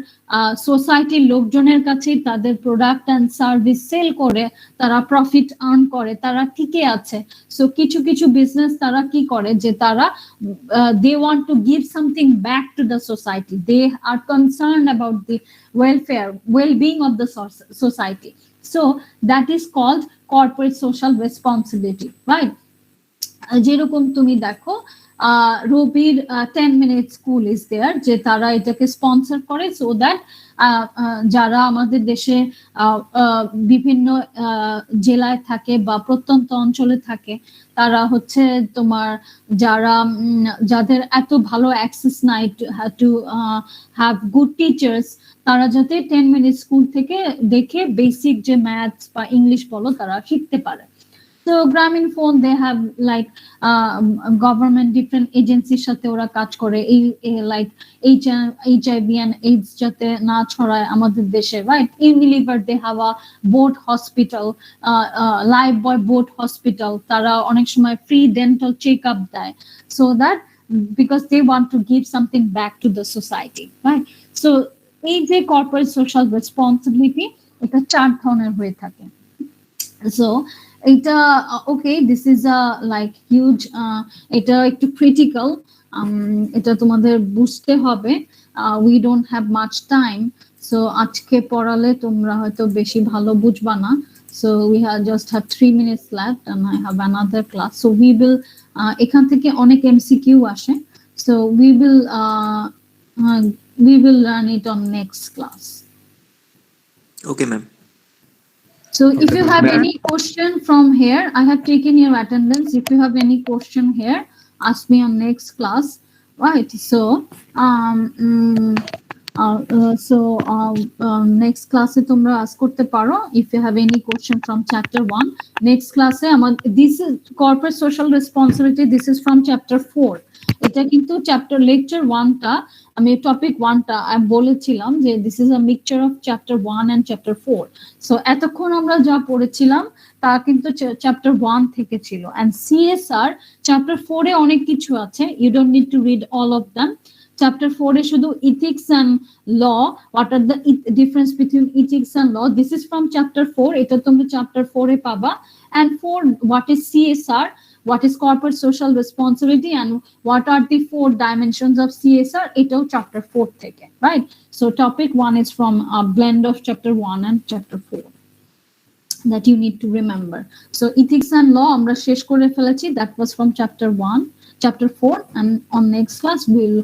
Speaker 1: সোসাইটির লোকজনের কাছে তাদের প্রোডাক্ট এন্ড সার্ভিস সেল করে তারা প্রফিট আর্ন করে, তারা টিকে আছে। সো কিছু কিছু বিজনেস তারা কি করে যে তারা they want to give something back to the society, they are concerned about the well-being of the society. So that is called corporate social responsibility, right? যেরকম তুমি দেখো রবির 10 minute school is there, যে তারা এটাকে স্পন্সর করে so that যারা আমাদের দেশে বিভিন্ন জেলায় থাকে বা প্রত্যন্ত অঞ্চলে থাকে, তারা হচ্ছে তোমার যাদের এত ভালো অ্যাক্সেস নাই টু হ্যাভ গুড টিচার্স, তারা যাতে 10 minute স্কুল থেকে দেখে বেসিক যে ম্যাথস বা ইংলিশ বলো তারা শিখতে পারে। So Grameen Phone, they have like government different agencies সাথে ওরা কাজ করে এই like HIV and AIDS যাতে না ছড়ায় আমাদের দেশে, right? Unilever, they have a boat hospital, live boy boat hospital, তারা অনেক সময় free dental check-up দেয়, so that because they want to give something back to the society, right? So এই যে corporate social responsibility, এটা 4 ধরনের হয়ে থাকে। So এটা okay, this is a like huge এটা একটু critical, এটা তোমাদের বুঝতে হবে, we don't have much time, so আজকে পড়ালে তোমরা হয়তো বেশি ভালো বুঝবা না, so we just have 3 minutes left and I have another class, so we will এখান থেকে অনেক MCQ আসে, so we will learn it on next class.
Speaker 7: Okay, ma'am.
Speaker 1: So if you have any question from here, I have taken your attendance. If you have any question here, ask me on next class, right? So next class e tumra ask korte paro if you have any question from chapter 1. Next class e this is corporate social responsibility, this is from chapter 4. এটা কিন্তু chapter lecture 1 টা আমি topic 1 টা আমি বলেছিলাম যে this is a mixture of chapter 1 and chapter 4, so এতক্ষণ আমরা যা পড়েছিলাম তা কিন্তু চ্যাপ্টার 1 থেকে ছিল, এন্ড সিএসআর চ্যাপ্টার 4 এ অনেক কিছু আছে, you don't need to read all of them. Chapter 4 এ শুধু ethics and law, what are the difference between ethics and law, this is from chapter 4, এটা তোমরা চ্যাপ্টার 4 এ পাবা। And 4, what is CSR, what is corporate social responsibility, and what are the 4 dimensions of CSR, এটাও chapter 4 থেকে, right? So topic 1 is from a blend of chapter 1 and chapter 4 that you need to remember. So ethics and law আমরা শেষ করে ফেলেছি, that was from chapter 1, chapter 4, and on next class we'll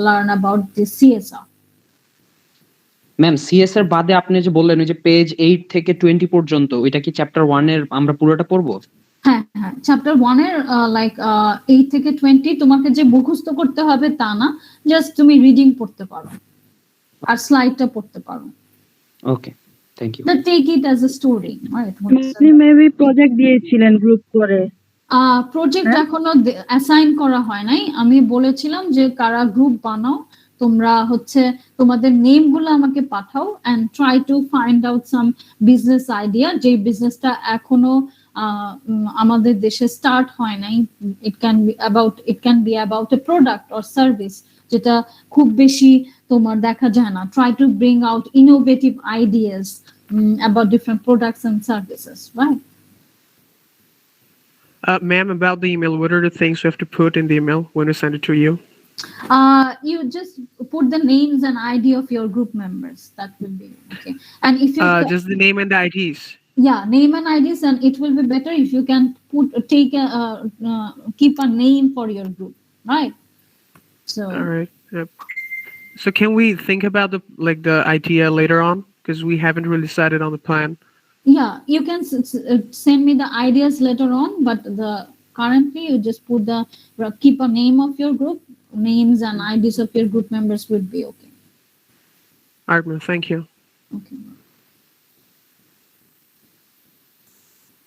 Speaker 1: learn about the CSR.
Speaker 8: Ma'am CSR বাদে আপনি যে বললেন ওই যে পেজ 8 থেকে 20 পর্যন্ত, ওইটা কি চ্যাপ্টার 1 এর আমরা পুরোটা পড়বো?
Speaker 1: হ্যাঁ হ্যাঁ, চ্যাপ্টার 1 এর লাইক 8 থেকে 20 তোমাকে যে মুখস্থ করতে হবে তা না, জাস্ট তুমি রিডিং পড়তে পারো আর স্লাইডটা পড়তে পারো।
Speaker 8: Okay, thank you.
Speaker 1: But take it as a story, right?
Speaker 5: আপনি মেবি প্রজেক্ট দিয়েছিলেন গ্রুপ করে।
Speaker 1: প্রজেক্ট এখনো অ্যাসাইন করা হয় নাই, আমি বলেছিলাম যে কারা গ্রুপ বানাও, তোমরা হচ্ছে তোমাদের নেমগুলো আমাকে পাঠাও and try to find out some business idea, যে বিজনেসটা এখনো আমাদের দেশে স্টার্ট হয় নাই। it can be about a product or service যেটা খুব বেশি তোমার দেখা যায় না। Try to bring out innovative ideas about different products and services, right?
Speaker 9: Ma'am, about the email, what are the things we have to put in the email when we send it to you?
Speaker 1: You just put the names and ID of your group members. That will be okay. And if you
Speaker 9: just the name and the IDs.
Speaker 1: Yeah, name and IDs, and it will be better if you can keep a name for your group, right? So.
Speaker 9: All right. Yep. So can we think about the idea later on, because we haven't really decided on the plan?
Speaker 1: Yeah, you can send me the ideas later on, but currently you just keep a name of your group, names and IDs of your group members would be okay.
Speaker 9: All right, ma'am. Thank you.
Speaker 1: Okay.